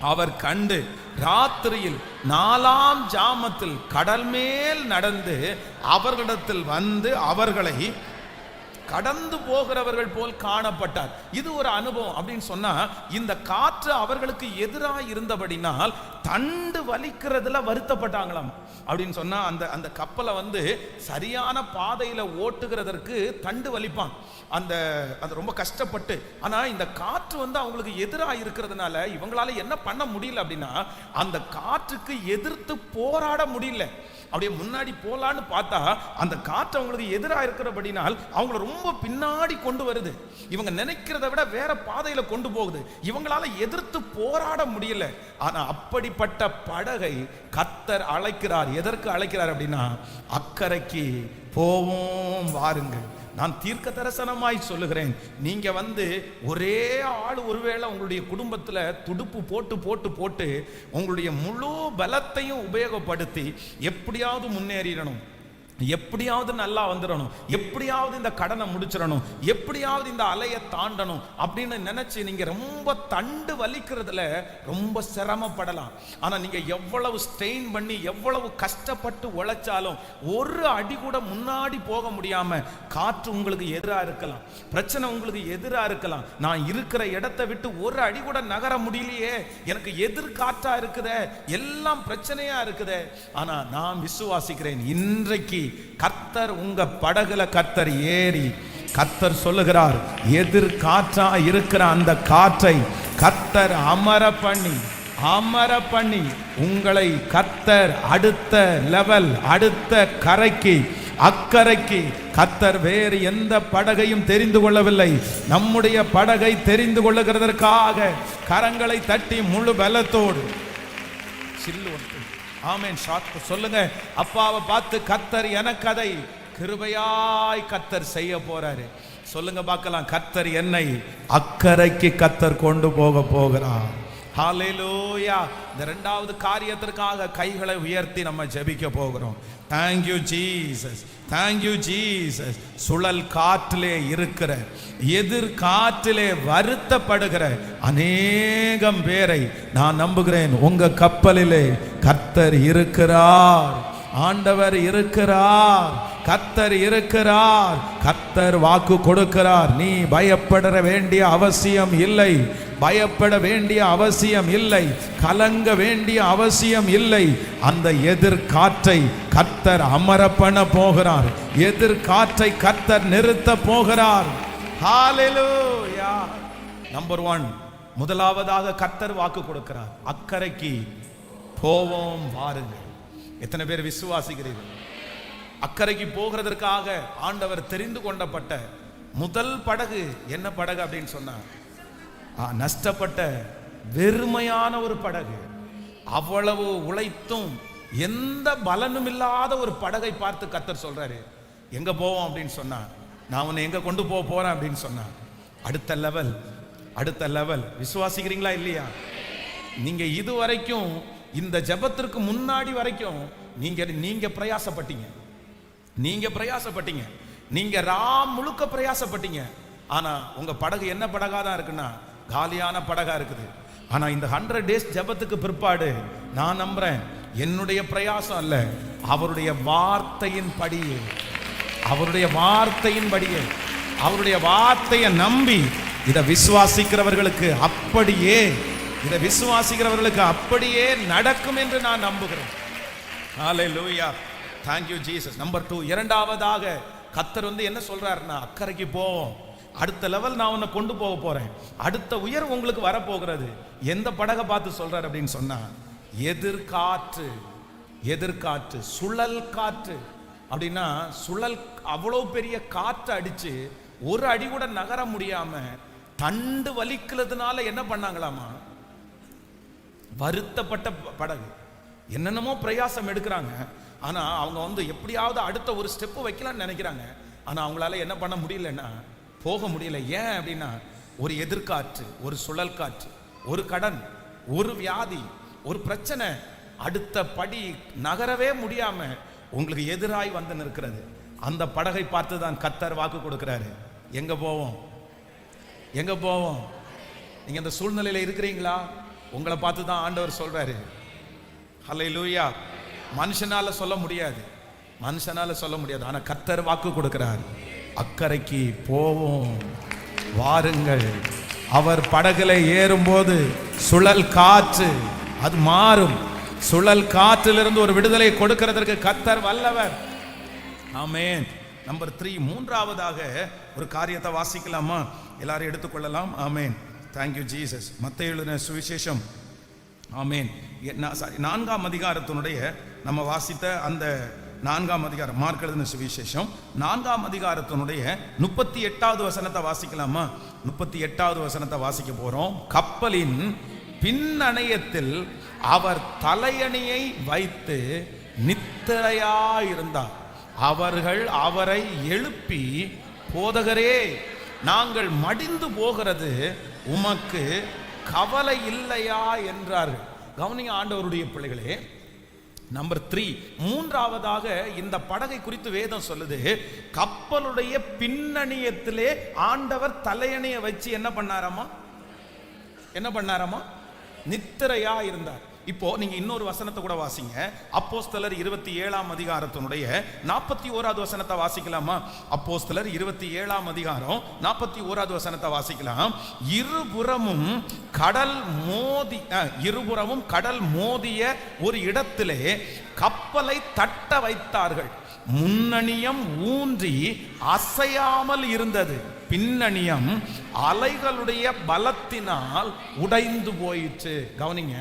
அவர் கண்டு ராத்திரியில் 4ஆம் ஜாமத்தில் கடல் மேல் நடந்து அவர்களிடத்தில் அவர்களை கடந்து போகிறவர்கள் போல் காணப்பட்டார். இது ஒரு அனுபவம். அப்படின்னு சொன்னா, இந்த காற்று அவர்களுக்கு எதிராக இருந்தபடினால் தண்டு வலிக்கிறதுல வருத்தப்பட்டாங்களாம். அப்படின்னு சொன்னா, அந்த கப்பலை சரியான பாதையில ஓட்டுகிறதற்கு தண்டு வலிப்பான். அது ரொம்ப கஷ்டப்பட்டு. ஆனா இந்த காற்று அவங்களுக்கு எதிராக இருக்கிறதுனால இவங்களால என்ன பண்ண முடியல அப்படின்னா, அந்த காற்றுக்கு எதிர்த்து போராட முடியல. அப்படியே முன்னாடி போலான்னு பார்த்தா அந்த காற்று அவங்களுக்கு எதிராக இருக்கிறபடினால் அவங்கள ரொம்ப பின்னாடி கொண்டு வருது. இவங்க நினைக்கிறத விட வேற பாதையில கொண்டு போகுது. இவங்களால எதிர்த்து போராட முடியல. ஆனா அப்படிப்பட்ட படகை கர்த்தர் அழைக்கிறார். எதற்கு அழைக்கிறார் அப்படின்னா, அக்கறைக்கு போவோம் வாருங்கள். நான் தீர்க்க தரிசனமாய் சொல்லுகிறேன், நீங்க ஒரே ஆள் ஒருவேளை உங்களுடைய குடும்பத்துல துடுப்பு போட்டு போட்டு போட்டு உங்களுடைய முழு பலத்தையும் உபயோகப்படுத்தி எப்படியாவது முன்னேறிடணும், எப்படியாவது நல்லா வந்துடணும், எப்படியாவது இந்த கடனை முடிச்சிடணும், எப்படியாவது இந்த அலையை தாண்டணும் அப்படின்னு நினைச்சு நீங்க ரொம்ப தண்டு வலிக்கிறதுல ரொம்ப சிரமப்படலாம். ஆனா நீங்க எவ்வளவு ஸ்ட்ரெயின் பண்ணி எவ்வளவு கஷ்டப்பட்டு உழைச்சாலும் ஒரு அடி கூட முன்னாடி போக முடியாம காற்று உங்களுக்கு எதிராக இருக்கலாம், பிரச்சனை உங்களுக்கு எதிராக இருக்கலாம். நான் இருக்கிற இடத்தை விட்டு ஒரு அடி கூட நகர முடியலையே, எனக்கு எதிர்காற்றா இருக்குதே, எல்லாம் பிரச்சனையா இருக்குதே. ஆனா நான் விசுவாசிக்கிறேன், இன்றைக்கு கர்த்தர் உங்க படகுல கர்த்தர் ஏறி கர்த்தர் சொல்லுகிறார், எதிர் காற்றா இருக்கிற அந்த காற்றை கர்த்தர் அமர பண்ணி அமர பண்ணி உங்களை கர்த்தர் அடுத்த லெவல், அடுத்த கரைக்கு, அக்கரைக்கு. கர்த்தர் வேறு எந்த படகையும் தெரிந்து கொள்ளவில்லை. நம்முடைய படகை தெரிந்து கொள்ளுகிறதற்காக கரங்களை தட்டி முழு பலத்தோடு ஆமென் சொல்லுங்க. அப்பாவை பார்த்து, கர்த்தர் எனக்கு அதை கிருபையாய் கர்த்தர் செய்ய போறாரு. சொல்லுங்க பார்க்கலாம். கர்த்தர் என்னை அக்கரைக்கு கர்த்தர் கொண்டு போக போகிறார். ஹல்லேலூயா. இந்த இரண்டாவது காரியத்திற்காக கைகளை உயர்த்தி நம்ம ஜெபிக்க போகிறோம். Thank you Jesus, thank you Jesus. சுழல் காற்றிலே இருக்கிற, எதிர் காற்றிலே வருத்தப்படுகிற அநேகம் பேரை நான் நம்புகிறேன். உங்க கப்பலிலே கர்த்தர் இருக்கிறார், ஆண்டவர் இருக்கிறார், கர்த்தர் இருக்கிறார். கர்த்தர் வாக்கு கொடுக்கிறார். நீ பயப்பட வேண்டிய அவசியம் இல்லை, பயப்பட வேண்டிய அவசியம் இல்லை, கலங்க வேண்டிய அவசியம் இல்லை. அந்த எதிர்காற்றை கர்த்தர் அமர பண்ண போகிறார். எதிர்காற்றை கர்த்தர் நிறுத்த போகிறார். ஹல்லேலூயா. நம்பர் 1, முதலாவதாக கர்த்தர் வாக்கு கொடுக்கிறார். அக்கரைக்கு போவோம் வாருங்கள். எத்தனை பேர் விசுவாசிக்கிறீர்கள்? அக்கரைக்கு போகிறதற்காக ஆண்டவர் தெரிந்து கொண்டப்பட்ட முதல் படகு என்ன படகு அப்படின்னு சொன்னார்? நஷ்டப்பட்ட வெறுமையான ஒரு படகு. அவ்வளவு உழைத்தும் எந்த பலனும் இல்லாத ஒரு படகை பார்த்து கர்த்தர் சொல்றாரு, எங்க போவோம் அப்படின்னு சொன்னா, நான் உன்னை எங்க கொண்டு போக போறேன் அப்படின்னு சொன்னா, அடுத்த லெவல், அடுத்த லெவல். விசுவாசிக்கிறீங்களா இல்லையா? நீங்க இதுவரைக்கும் இந்த ஜெபத்திற்கு முன்னாடி வரைக்கும் நீங்க பிரயாசப்பட்டீங்க, நீங்க பிரயாசப்பட்டீங்க, நீங்க ராம் முழுக்க பிரயாசப்பட்டீங்க. ஆனா உங்க படகு என்ன படகா தான் இருக்குன்னா, காலியான படகா இருக்குது. ஆனா இந்த 100 days ஜெபத்துக்கு பிற்பாடு நான் நம்புறேன், என்னுடைய பிரயாசம் அல்ல, அவருடைய வார்த்தையின் படியே, அவருடைய வார்த்தையின் படியே, அவருடைய வார்த்தையை நம்பி இதை விசுவாசிக்கிறவர்களுக்கு அப்படியே, இதை விசுவாசிக்கிறவர்களுக்கு அப்படியே நடக்கும் என்று நான் நம்புகிறேன். ஹல்லேலூயா. Thank you Jesus. நம்பர் 2, இரண்டாவதாக கர்த்தர் என்ன சொல்றாருன்னா, அக்கறைக்கு போவோம், அடுத்த லெவல் நான் உன்னை கொண்டு போக போறேன், அடுத்த உயர்வு உங்களுக்கு வரப்போகிறது. எந்த படகை பார்த்து சொல்றாரு அப்படின்னு சொன்னா, எதிர்காற்று. எதிர்காற்று, சுழல் காற்று அப்படின்னா, சுழல் அவ்வளவு பெரிய காற்று அடிச்சு ஒரு அடி கூட நகர முடியாம தண்டு வலிக்கிறதுனால என்ன பண்ணாங்களாமா, வருத்தப்பட்ட படகு. என்னென்னமோ பிரயாசம் எடுக்கிறாங்க, ஆனா அவங்க எப்படியாவது அடுத்த ஒரு ஸ்டெப் வைக்கலாம்னு நினைக்கிறாங்க. ஆனா அவங்களால என்ன பண்ண முடியலன்னா, போக முடியல. ஏன் அப்படின்னா, ஒரு எதிர்காற்று, ஒரு சுழல் காற்று, ஒரு கடன், ஒரு வியாதி, ஒரு பிரச்சனை, அடுத்த படி நகரவே முடியாம உங்களுக்கு எதிராய் வந்து நிற்கிறது. அந்த படகை பார்த்து தான் கர்த்தர் வாக்கு கொடுக்கிறாரு. எங்க போவோம், எங்க போவோம்? நீங்க அந்த சூழ்நிலையில இருக்கிறீங்களா? உங்களை பார்த்து தான் ஆண்டவர் சொல்றாரு. ஹல்லேலூயா. மனுஷனால சொல்ல முடியாது, மனுஷனால சொல்ல முடியாது. ஆனா கர்த்தர் வாக்கு கொடுக்கிறார். அக்கறைக்கு போவோம் வாருங்கள். அவர் படகுல ஏறும்போது சுழல் காற்று அது மாறும். சுழல் காற்றிலிருந்து ஒரு விடுதலை கொடுக்கிறதற்கு கர்த்தர் வல்லவர். ஆமென். நம்பர் 3, மூன்றாவதாக ஒரு காரியத்தை வாசிக்கலாமா? எல்லாரும் எடுத்துக்கொள்ளலாம். ஆமென். Thank you Jesus. மத்தேயு எழுதின சுவிசேஷம், ஆமென், 4ஆம் அதிகாரத்தினுடைய நம்ம வாசித்த அந்த 4ஆம் அதிகாரம், மார்க் எழுதின சுவிசேஷம் 4ஆம் அதிகாரத்தினுடைய 38வது வசனத்தை வாசிக்கலாமா? 38வது வசனத்தை வாசிக்க போறோம். கப்பலின் பின்னணையத்தில் அவர் தலையணியை வைத்து நித்திரையாயிருந்தார். அவர்கள் அவரை எழுப்பி, போதகரே, நாங்கள் மடிந்து போகிறது, உமக்கு கவலை இல்லையா என்றார்கள். கவனிங்க ஆண்டவருடைய பிள்ளைகளே. நம்பர் 3, மூன்றாவதாக இந்த படகை குறித்து வேதம் சொல்லுது, கப்பலுடைய பின்னணியத்திலே ஆண்டவர் தலையணையை வச்சு என்ன பண்ணாராமா? என்ன பண்ணாராமா? நித்திரையா இருந்தார். இப்போ நீங்க இன்னொரு வசனத்தை கூட வாசிங்க. அப்போஸ்தலர் 27ஆம் அதிகாரத்தினுடைய 41வது வசனத்தை வாசிக்கலாமா? அப்போஸ்தலர் 27ஆம் அதிகாரம் 41வது வசனத்தை வாசிக்கலாம். இருபுறமும் கடல் மோதிய ஒரு இடத்திலே கப்பலை தட்ட வைத்தார்கள். முன்னணியம் ஊன்றி அசையாமல் இருந்தது, பின்னணியம் அலைகளுடைய பலத்தினால் உடைந்து போயிற்று. கவனிங்க,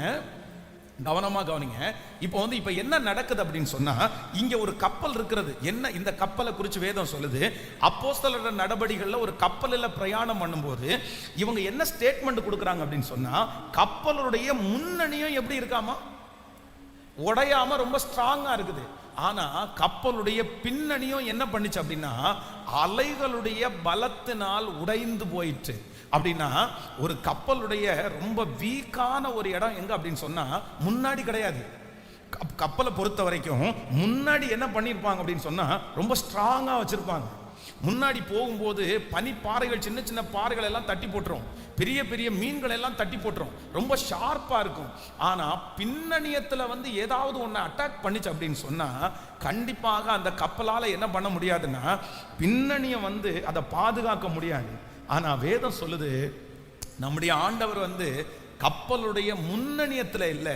கவனமா கவனிங்க. இப்போ என்ன நடக்குது அப்படின்னு சொன்னா, இங்க ஒரு கப்பல் இருக்கிறது. என்ன இந்த கப்பலை குறித்து வேதம் சொல்லுது? அப்போஸ்தலர் நடபடிகள்ல ஒரு கப்பலில் பிரயாணம் பண்ணும்போது இவங்க என்ன ஸ்டேட்மெண்ட் கொடுக்குறாங்க அப்படின்னு சொன்னா, கப்பலுடைய முன்னணியும் எப்படி இருக்காமா, உடையாம ரொம்ப ஸ்ட்ராங்கா இருக்குது. ஆனா கப்பலுடைய பின்னணியும் என்ன பண்ணிச்சு அப்படின்னா, அலைகளுடைய பலத்தினால் உடைந்து போயிற்று. அப்படின்னா ஒரு கப்பலுடைய ரொம்ப வீக்கான ஒரு இடம் எங்க அப்படின்னு சொன்னா, முன்னாடி கிடையாது. கப்பலை பொறுத்த வரைக்கும் முன்னாடி என்ன பண்ணிருப்பாங்க அப்படின்னு சொன்னா, ரொம்ப ஸ்ட்ராங்கா வச்சிருப்பாங்க. முன்னாடி போகும்போது பனி பாறைகள், சின்ன சின்ன பாறைகள் எல்லாம் தட்டி போட்டுரும், பெரிய பெரிய மீன்கள் எல்லாம் தட்டி போட்டுரும், ரொம்ப ஷார்ப்பா இருக்கும். ஆனா பின்னணியத்துல ஏதாவது ஒண்ணு அட்டாக் பண்ணிச்சு அப்படின்னு சொன்னா, கண்டிப்பாக அந்த கப்பலால என்ன பண்ண முடியாதுன்னா, பின்னணியை அதை பாதுகாக்க முடியாது. ஆனா வேதம் சொல்லுது, நம்முடைய ஆண்டவர் கப்பலுடைய முன்னணியத்துல இல்ல,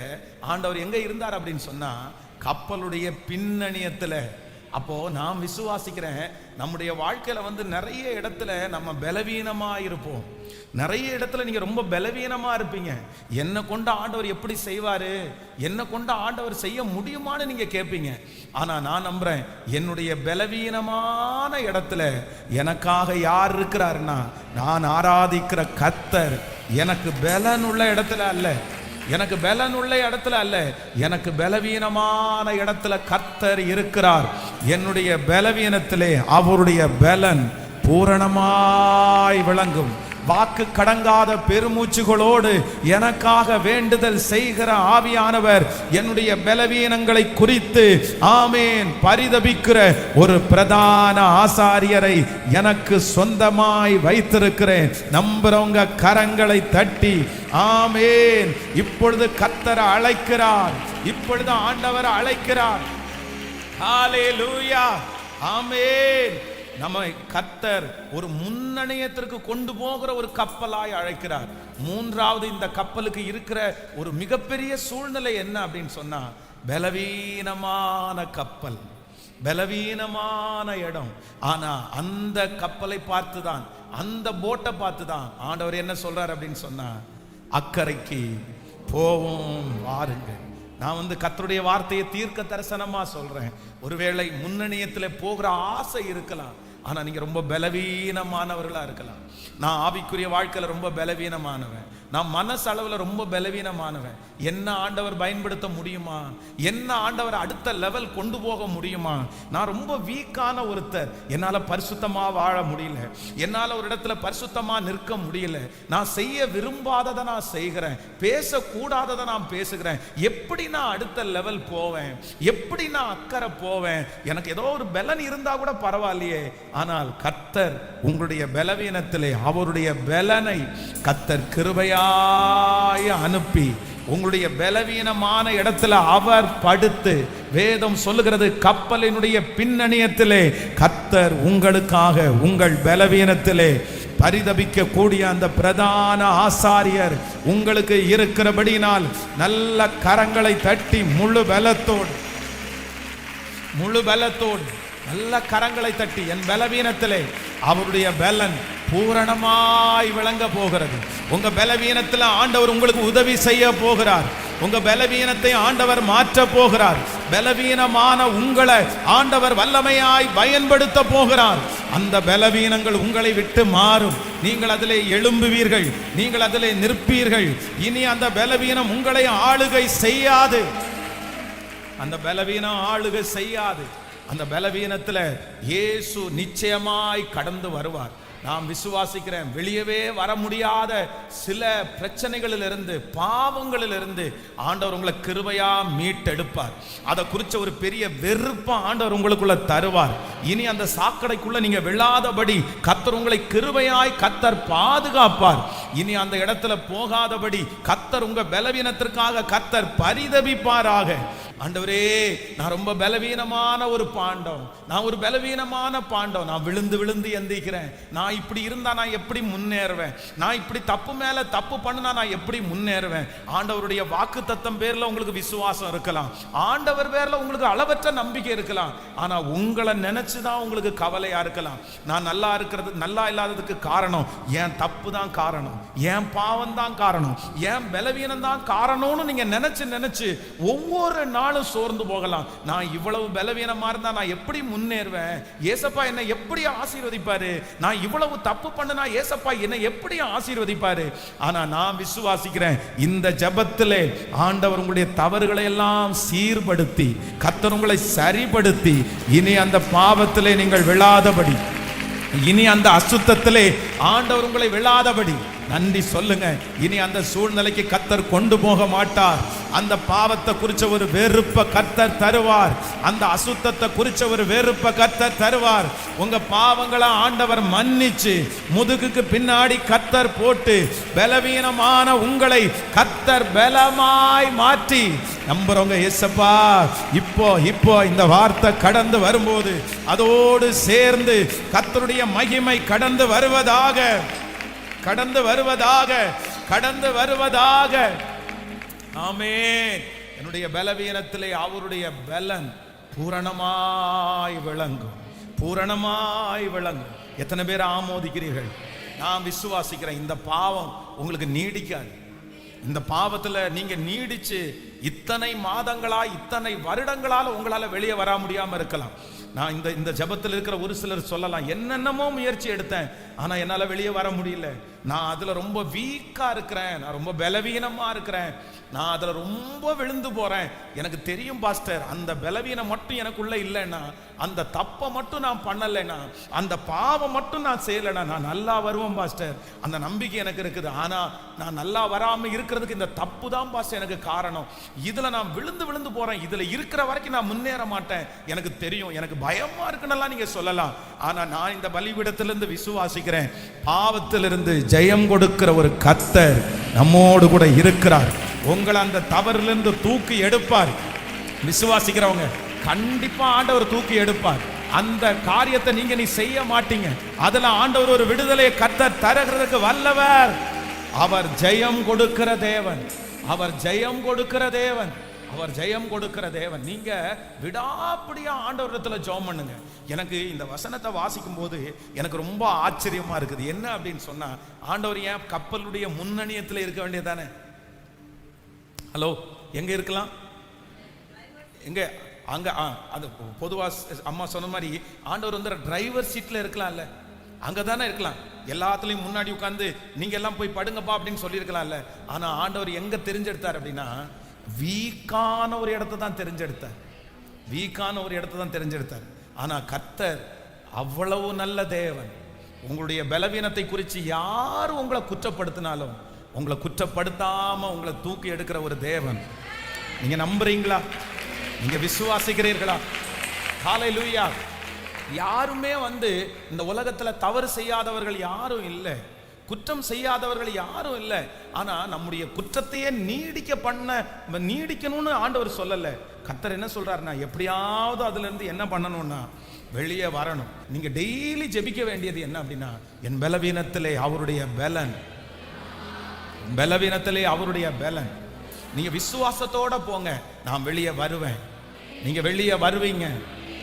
ஆண்டவர் எங்க இருந்தார் அப்படின்னு சொன்னா, கப்பலுடைய பின்னணியத்துல. அப்போ நான் விசுவாசிக்கிறேன், நம்முடைய வாழ்க்கையில நிறைய இடத்துல நம்ம பலவீனமா இருப்போம். நிறைய இடத்துல நீங்க ரொம்ப பலவீனமா இருப்பீங்க. என்ன கொண்ட ஆண்டவர் எப்படி செய்வாரு, என்ன கொண்ட ஆண்டவர் செய்ய முடியுமான்னு நீங்க கேட்பீங்க. ஆனா நான் நம்புறேன், என்னுடைய பலவீனமான இடத்துல எனக்காக யார் இருக்கிறாருன்னா, நான் ஆராதிக்கிற கர்த்தர் எனக்கு பலன் உள்ள இடத்துல அல்ல, எனக்கு பலன் உள்ள இடத்துல அல்ல, எனக்கு பலவீனமான இடத்துல கர்த்தர் இருக்கிறார். என்னுடைய பலவீனத்திலே அவருடைய பலன் பூரணமாய் விளங்கும். வாக்கு கடங்காத பெருமூச்சுகளோடு எனக்காக வேண்டுதல் செய்கிற ஆவியானவர் என்னுடைய பலவீனங்களை குறித்து ஆமேன் பரிதபிக்கிற ஒரு பிரதான ஆசாரியரை எனக்கு சொந்தமாய் வைத்திருக்கிறேன். நம்புறவங்க கரங்களை தட்டி ஆமேன். இப்பொழுது கர்த்தர் அழைக்கிறார், இப்பொழுது ஆண்டவர் அழைக்கிறார். ஹல்லேலூயா, ஆமேன். நம்ம கர்த்தர் ஒரு முன்னணியத்திற்கு கொண்டு போகிற ஒரு கப்பலாய் அழைக்கிறார். மூன்றாவது, இந்த கப்பலுக்கு இருக்கிற ஒரு மிகப்பெரிய சூழ்நிலை என்ன அப்படின்னு சொன்னா, பலவீனமான கப்பல், பலவீனமான இடம். ஆனா அந்த கப்பலை பார்த்துதான், அந்த போட்டை பார்த்துதான் ஆண்டவர் என்ன சொல்றார் அப்படின்னு சொன்னா, அக்கறைக்கு போவோம் வாருங்கள். நான் கர்த்தருடைய வார்த்தையை தீர்க்க தரிசனமா சொல்றேன். ஒருவேளை முன்னணியத்தில் போகிற ஆசை இருக்கலாம், ஆனா நீங்க ரொம்ப பலவீனமானவர்களா இருக்கலாம். நான் ஆவிக்குரிய வாழ்க்கையில ரொம்ப பலவீனமானவன், நான் மனசளவுல ரொம்ப பலவீனமானவன். என்ன ஆண்டவர் பயன்படுத்த முடியுமா, என்ன ஆண்டவர் அடுத்த லெவல் கொண்டு போக முடியுமா? நான் ரொம்ப வீக்கான ஒருத்தர், என்னால பரிசுத்தமா வாழ முடியல, என்னால ஒரு இடத்துல பரிசுத்தமா நிற்க முடியல. நான் செய்ய விரும்பாததை நான் செய்கிறேன், பேசக்கூடாததை நான் பேசுகிறேன். எப்படி நான் அடுத்த லெவல் போவேன், எப்படி நான் அக்கறை போவேன்? எனக்கு ஏதோ ஒரு பலன் இருந்தா கூட பரவாயில்லையே. ஆனால் கர்த்தர் உங்களுடைய பலவீனத்திலே அவருடைய பலனை கர்த்தர் கிருபையாய் அனுப்பி உங்களுடைய பலவீனமான இடத்துல அவர் படுத்து, வேதம் சொல்லுகிறது, கப்பலினுடைய பின்னணியத்திலே கர்த்தர் உங்களுக்காக உங்கள் பலவீனத்திலே பரிதபிக்க கூடிய அந்த பிரதான ஆசாரியர் உங்களுக்கு இருக்கிறபடினால் நல்ல கரங்களை தட்டி முழு பலத்தோடு நல்ல கரங்களை தட்டி, என் பலவீனத்திலே அவருடைய பலன் பூரணமாய் விளங்க போகிறது. உங்க பலவீனத்தில் ஆண்டவர் உங்களுக்கு உதவி செய்ய போகிறார். உங்க பலவீனத்தை ஆண்டவர் மாற்ற போகிறார். பலவீனமான உங்களை ஆண்டவர் வல்லமையாய் பயன்படுத்த போகிறார். அந்த பலவீனங்கள் உங்களை விட்டு மாறும். நீங்கள் அதிலே எழும்புவீர்கள், நீங்கள் அதிலே நிற்பீர்கள். இனி அந்த பலவீனம் உங்களை ஆளுகை செய்யாது. அந்த பலவீனம் ஆளுகை செய்யாது. அந்த பலவீனத்துல இயேசு நிச்சயமாய் கடந்து வருவார். நாம் விசுவாசிக்கிறேன். வெளியவே வர முடியாத சில பிரச்சனைகளிலிருந்து, பாவங்களிலிருந்து ஆண்டவர் உங்களை கிருபையா மீட்டெடுப்பார். அதை குறிச்ச ஒரு பெரிய வெறுப்பை ஆண்டவர் உங்களுக்குள்ள தருவார். இனி அந்த சாக்கடைக்குள்ள நீங்க விழாதபடி கர்த்தர் உங்களை கிருபையாய் கர்த்தர் பாதுகாப்பார். இனி அந்த இடத்துல போகாதபடி கர்த்தர் உங்க பலவீனத்திற்காக கர்த்தர் பரிதபிப்பாராக. ஆண்டவரே, நான் ரொம்ப பலவீனமான ஒரு பாண்டம், நான் ஒரு பலவீனமான பாண்டம், நான் விழுந்து விழுந்து எந்திக்கிறேன். நான் இப்படி இருந்தா நான் எப்படி முன்னேறுவேன்? நான் இப்படி தப்பு மேல தப்பு பண்ணுனா நான் எப்படி முன்னேறுவேன்? ஆண்டவருடைய வாக்குத்தத்தம் பேர்ல உங்களுக்கு விசுவாசம் இருக்கலாம், ஆண்டவர் பேர்ல உங்களுக்கு அளவற்ற நம்பிக்கை இருக்கலாம். ஆனா உங்களை நினைச்சுதான் உங்களுக்கு கவலையா இருக்கலாம். நான் நல்லா இருக்கிறது, நல்லா இல்லாததுக்கு காரணம் என் தப்பு தான் காரணம், என் பாவம் தான் காரணம், என் பலவீனம் தான் காரணம்னு நீங்க நினைச்சு நினைச்சு ஒவ்வொரு நாளும் சோர்ந்து போகலாம். நான் இவ்வளவு பலவீனமா இருந்தா நான் எப்படி முன்னேறுவேன்? ஏசப்பா என்னை எப்படி ஆசீர்வதிப்பாரு? நான் இவ்வளவு தப்பு பண்ணனா ஏசப்பா என்னை எப்படி ஆசீர்வதிப்பாரு? ஆனா நான் விசுவாசிக்கிறேன், இந்த ஜெபத்திலே ஆண்டவர் உங்களுடைய தவறுகளை எல்லாம் சீர்படுத்தி, கர்த்தர் உங்களை சரிபடுத்தி, இனி அந்த பாவத்திலே நீங்கள் விழாதபடி, இனி அந்த அசுத்தத்திலே ஆண்டவர் உங்களை விழாதபடி நன்றி சொல்லுங்க. இனி அந்த சூழ்நிலைக்கு கர்த்தர் கொண்டு போக மாட்டார். அந்த பாவத்தை குறிச்ச ஒரு வெறுப்ப கர்த்தர் தருவார், அந்த அசுத்தத்தை குறிச்ச ஒரு வெறுப்ப கர்த்தர் தருவார். உங்க பாவங்களை ஆண்டவர் மன்னிச்சு முதுகுக்கு பின்னாடி கர்த்தர் போட்டு பலவீனமான உங்களை கர்த்தர் பலமாய் மாற்றி நம்புறவங்க ஏசப்பா இப்போ இந்த வார்த்தை கடந்து வரும்போது அதோடு சேர்ந்து கர்த்தருடைய மகிமை கடந்து வருவதாக, கடந்து வருவதாக, கடந்து வருவதாக. ஆமென். என்னுடைய பலவீனத்திலே அவருடைய பலன் பூரணமாய் விளங்கும், பூரணமாய் விளங்கும். எத்தனை பேர் ஆமோதிக்கிறீர்கள்? நான் விசுவாசிக்கிறேன், இந்த பாவம் உங்களுக்கு நீடிக்காது. இந்த பாவத்துல நீங்க நீடிச்சு இத்தனை மாதங்களா, இத்தனை வருடங்களால உங்களால வெளியே வர முடியாம இருக்கலாம். நான் இந்த ஜெபத்தில் இருக்கிற ஒரு சிலர் சொல்லலாம், என்னென்னமோ முயற்சி எடுத்தேன், ஆனா என்னால வெளியே வர முடியல. நான் அதுல ரொம்ப வீக்கா இருக்கிறேன், நான் ரொம்ப பலவீனமா இருக்கிறேன், நான் அதுல ரொம்ப விழுந்து போறேன். எனக்கு தெரியும் பாஸ்டர், அந்த பலவீனம் மட்டும் எனக்குள்ள இல்லைன்னா, அந்த தப்பை மட்டும் நான் பண்ணலைன்னா, அந்த பாவம் மட்டும் நான் செய்யலைன்னா நான் நல்லா வருவேன் பாஸ்டர். அந்த நம்பிக்கை எனக்கு இருக்குது. ஆனா நான் நல்லா வராம இருக்கிறதுக்கு இந்த தப்பு தான் பாஸ்டர் எனக்கு காரணம். இதுல நான் விழுந்து விழுந்து போறேன், இதுல இருக்கிற வரைக்கும் நான் முன்னேற மாட்டேன். எனக்கு தெரியும், எனக்கு பயமா இருக்குன்னெல்லாம் நீங்க சொல்லலாம். ஆனா நான் இந்த பலிபீடத்திலிருந்து விசுவாசிக்கிறேன், பாவத்திலிருந்து ஜெயம் கொடுக்கிற ஒரு கர்த்தர் நம்மோடு கூட இருக்கிறார். உங்களை அந்த தவறிலிருந்து தூக்கி எடுப்பார். விசுவாசிக்கிறவங்க கண்டிப்பா ஆண்டவர் தூக்கி எடுப்பார். அந்த காரியத்தை நீ செய்ய மாட்டீங்க, அதுல ஆண்டவர் ஒரு விடுதலையை கர்த்தர் தருகிறதுக்கு வல்லவர். அவர் ஜெயம் கொடுக்கிற தேவன், அவர் ஜெயம் கொடுக்கிற தேவன், அவர் ஜெயம் கொடுக்கிற தேவன். நீங்க விடாப்பிடியா ஆண்டவரிடத்துல ஜெபம் பண்ணுங்க. எனக்கு இந்த வசனத்தை வாசிக்கும் போது எனக்கு ரொம்ப ஆச்சரியமா இருக்குது. என்ன அப்படின்னு சொன்னா, ஆண்டவர் ஏன் கப்பலுடைய முன்னணியத்தில் இருக்க வேண்டியதானே? ஹலோ, எங்க இருக்கலாம்? எங்க? அங்க அது பொதுவா அம்மா சொன்ன மாதிரி ஆண்டவர் வந்து டிரைவர் சீட்ல இருக்கலாம்ல, அங்கதானே இருக்கலாம். எல்லாத்துலயும் முன்னாடி உட்கார்ந்து நீங்க எல்லாம் போய் படுங்கப்பா அப்படின்னு சொல்லியிருக்கலாம்ல. ஆனா ஆண்டவர் எங்க தெரிஞ்செடுத்தார் அப்படின்னா, வீக்கான ஒரு இடத்தை தான் தெரிஞ்செடுத்தார், வீக்கான ஒரு இடத்தை தான் தெரிஞ்செடுத்தார். ஆனா கர்த்தர் அவ்வளவு நல்ல தேவன். உங்களுடைய பலவீனத்தை குறித்து யார் உங்களை குற்றப்படுத்தினாலும் உங்களை குற்றப்படுத்தாம உங்களை தூக்கி எடுக்கிற ஒரு தேவன். நீங்க நம்புறீங்களா? நீங்க விசுவாசிக்கிறீர்களா? ஹல்லேலூயா. யாருமே வந்து இந்த உலகத்துல தவறு செய்யாதவர்கள் யாரும் இல்லை, குற்றம் செய்யாதவர்கள் யாரும் இல்லை. ஆனா நம்முடைய குற்றத்தையே நீடிக்கணும்னு ஆண்டவர் சொல்லல. கர்த்தர் என்ன சொல்றாருன்னா, எப்படியாவது அதுல இருந்து என்ன பண்ணணும்னா வெளியே வரணும். நீங்க டெய்லி ஜெபிக்க வேண்டியது என்ன அப்படின்னா, என் பலவீனத்திலே அவருடைய பலன், பலவீனத்திலே அவருடைய பலன். நீங்க விசுவாசத்தோட போங்க, நான் வெளியே வருவேன். நீங்க வெளியே வருவீங்க.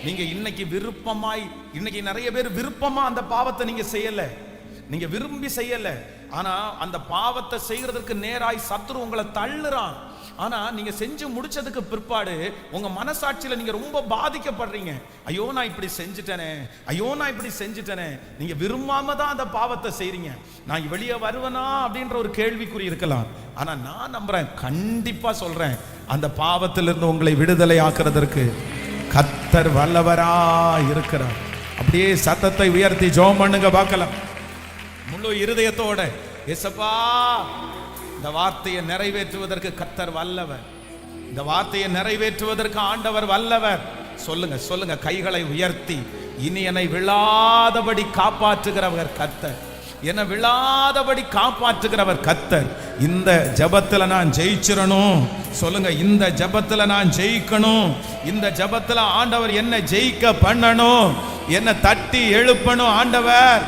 நீங்க இன்னைக்கு விருப்பமாய், இன்னைக்கு நிறைய பேர் விருப்பமா அந்த பாவத்தை நீங்க செய்யல, நீங்க விரும்பி செய்யல. ஆனா அந்த பாவத்தை செய்யறதுக்கு நேராய் சத்துரு உங்களை தள்ளுறான். ஆனா நீங்க செஞ்சு முடிச்சதுக்கு பிற்பாடு உங்க மனசாட்சியில நீங்க ரொம்ப பாதிக்கப்படுறீங்க. ஐயோ நான் இப்படி செஞ்சுட்டேனே, ஐயோ நான் இப்படி செஞ்சுட்டேனே. நீங்க விரும்பாம தான் அந்த பாவத்தை செய்றீங்க. நான் வெளியே வருவேனா அப்படின்ற ஒரு கேள்விக்குறி இருக்கலாம். ஆனா நான் நம்புறேன், கண்டிப்பா சொல்றேன், அந்த பாவத்திலிருந்து உங்களை விடுதலை ஆக்குறதற்கு கர்த்தர் வல்லவரா இருக்கிறார். அப்படியே சத்தத்தை உயர்த்தி ஜெபம் பண்ணுங்க பார்க்கலாம். முழு இருதயத்தோட, ஏசப்பா இந்த வார்த்தையை நிறைவேற்றுவதற்கு கர்த்தர் வல்லவர், இந்த வார்த்தையை நிறைவேற்றுவதற்கு ஆண்டவர் வல்லவர். சொல்லுங்க சொல்லுங்க, கைகளை உயர்த்தி. இனி என்னை விழாதபடி காப்பாற்றுகிறவர் கர்த்தர், என்னை விழாதபடி காப்பாற்றுகிறவர் கர்த்தர். இந்த ஜெபத்துல நான் ஜெயிச்சிரணும். சொல்லுங்க, இந்த ஜெபத்துல நான் ஜெயிக்கணும். இந்த ஜெபத்துல ஆண்டவர் என்ன ஜெயிக்க பண்ணணும், என்ன தட்டி எழுப்பணும் ஆண்டவர்.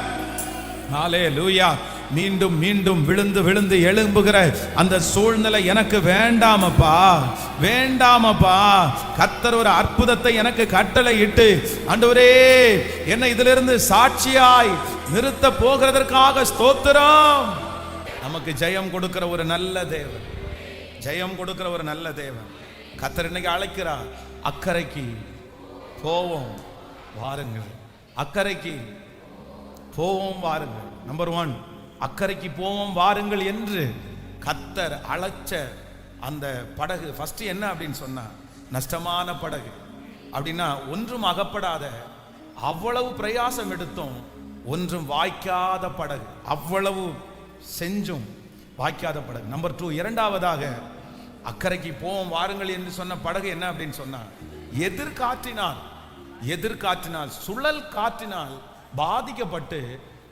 ஹல்லேலூயா. மீண்டும் மீண்டும் விழுந்து விழுந்து எழும்புகிற அந்த சூழ்நிலை எனக்கு வேண்டாமப்பா, வேண்டாமப்பா. கர்த்தர் ஒரு அற்புதத்தை எனக்கு கட்டளை இட்டு ஆண்டவரே என்ன இதிலிருந்து சாட்சியாய் நிறுத்த போகிறதற்காக ஸ்தோத்திரம். நமக்கு ஜெயம் கொடுக்கிற ஒரு நல்ல தேவன், ஜெயம் கொடுக்கிற ஒரு நல்ல தேவன். கர்த்தர் இன்னைக்கு அழைக்கிறார், அக்கறைக்கு போவோம் வாருங்கள், அக்கறைக்கு போவோம் வாருங்கள். நம்பர் 1, அக்கறைக்கு போவோம் வாருங்கள் என்று கர்த்தர் அழைச்ச அந்த படகு ஃபர்ஸ்ட் என்ன அப்படின்னு சொன்னா, நஷ்டமான படகு. அப்படின்னா ஒன்றும் அகப்படாத, அவ்வளவு பிரயாசம் எடுத்தோம் ஒன்றும் வாய்க்காத படகு, அவ்வளவு செஞ்சும் வாய்க்காத படகு. நம்பர் 2, இரண்டாவதாக அக்கறைக்கு போவோம் வாருங்கள் என்று சொன்ன படகு என்ன அப்படின்னு சொன்னா, எதிர்காற்றினால் சுழல் காற்றினால் பாதிக்கப்பட்டு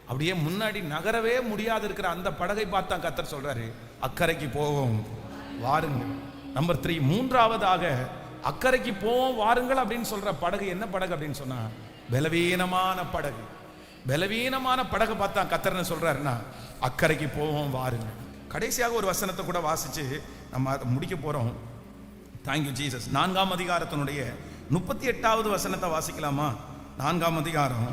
அப்படியே முன்னாடி நகரவே முடியாது இருக்கிற அந்த படகை பார்த்தா கர்த்தர் சொல்றாரு, அக்கறைக்கு போவோம் வாருங்கள். நம்பர் 3, மூன்றாவதாக அக்கறைக்கு போவோம் வாருங்கள் அப்படின்னு சொல்ற படகு என்ன படகு அப்படின்னு சொன்னா, பலவீனமான படகு. பலவீனமான படகை பார்த்தா கர்த்தர் சொல்றாருன்னா, அக்கறைக்கு போவோம் வாருங்கள். கடைசியாக ஒரு வசனத்தை கூட வாசிச்சு நம்ம அதை முடிக்க போறோம். Thank you Jesus. 4ஆம் அதிகாரத்தினுடைய 38வது வசனத்தை வாசிக்கலாமா? 4ஆம் அதிகாரம்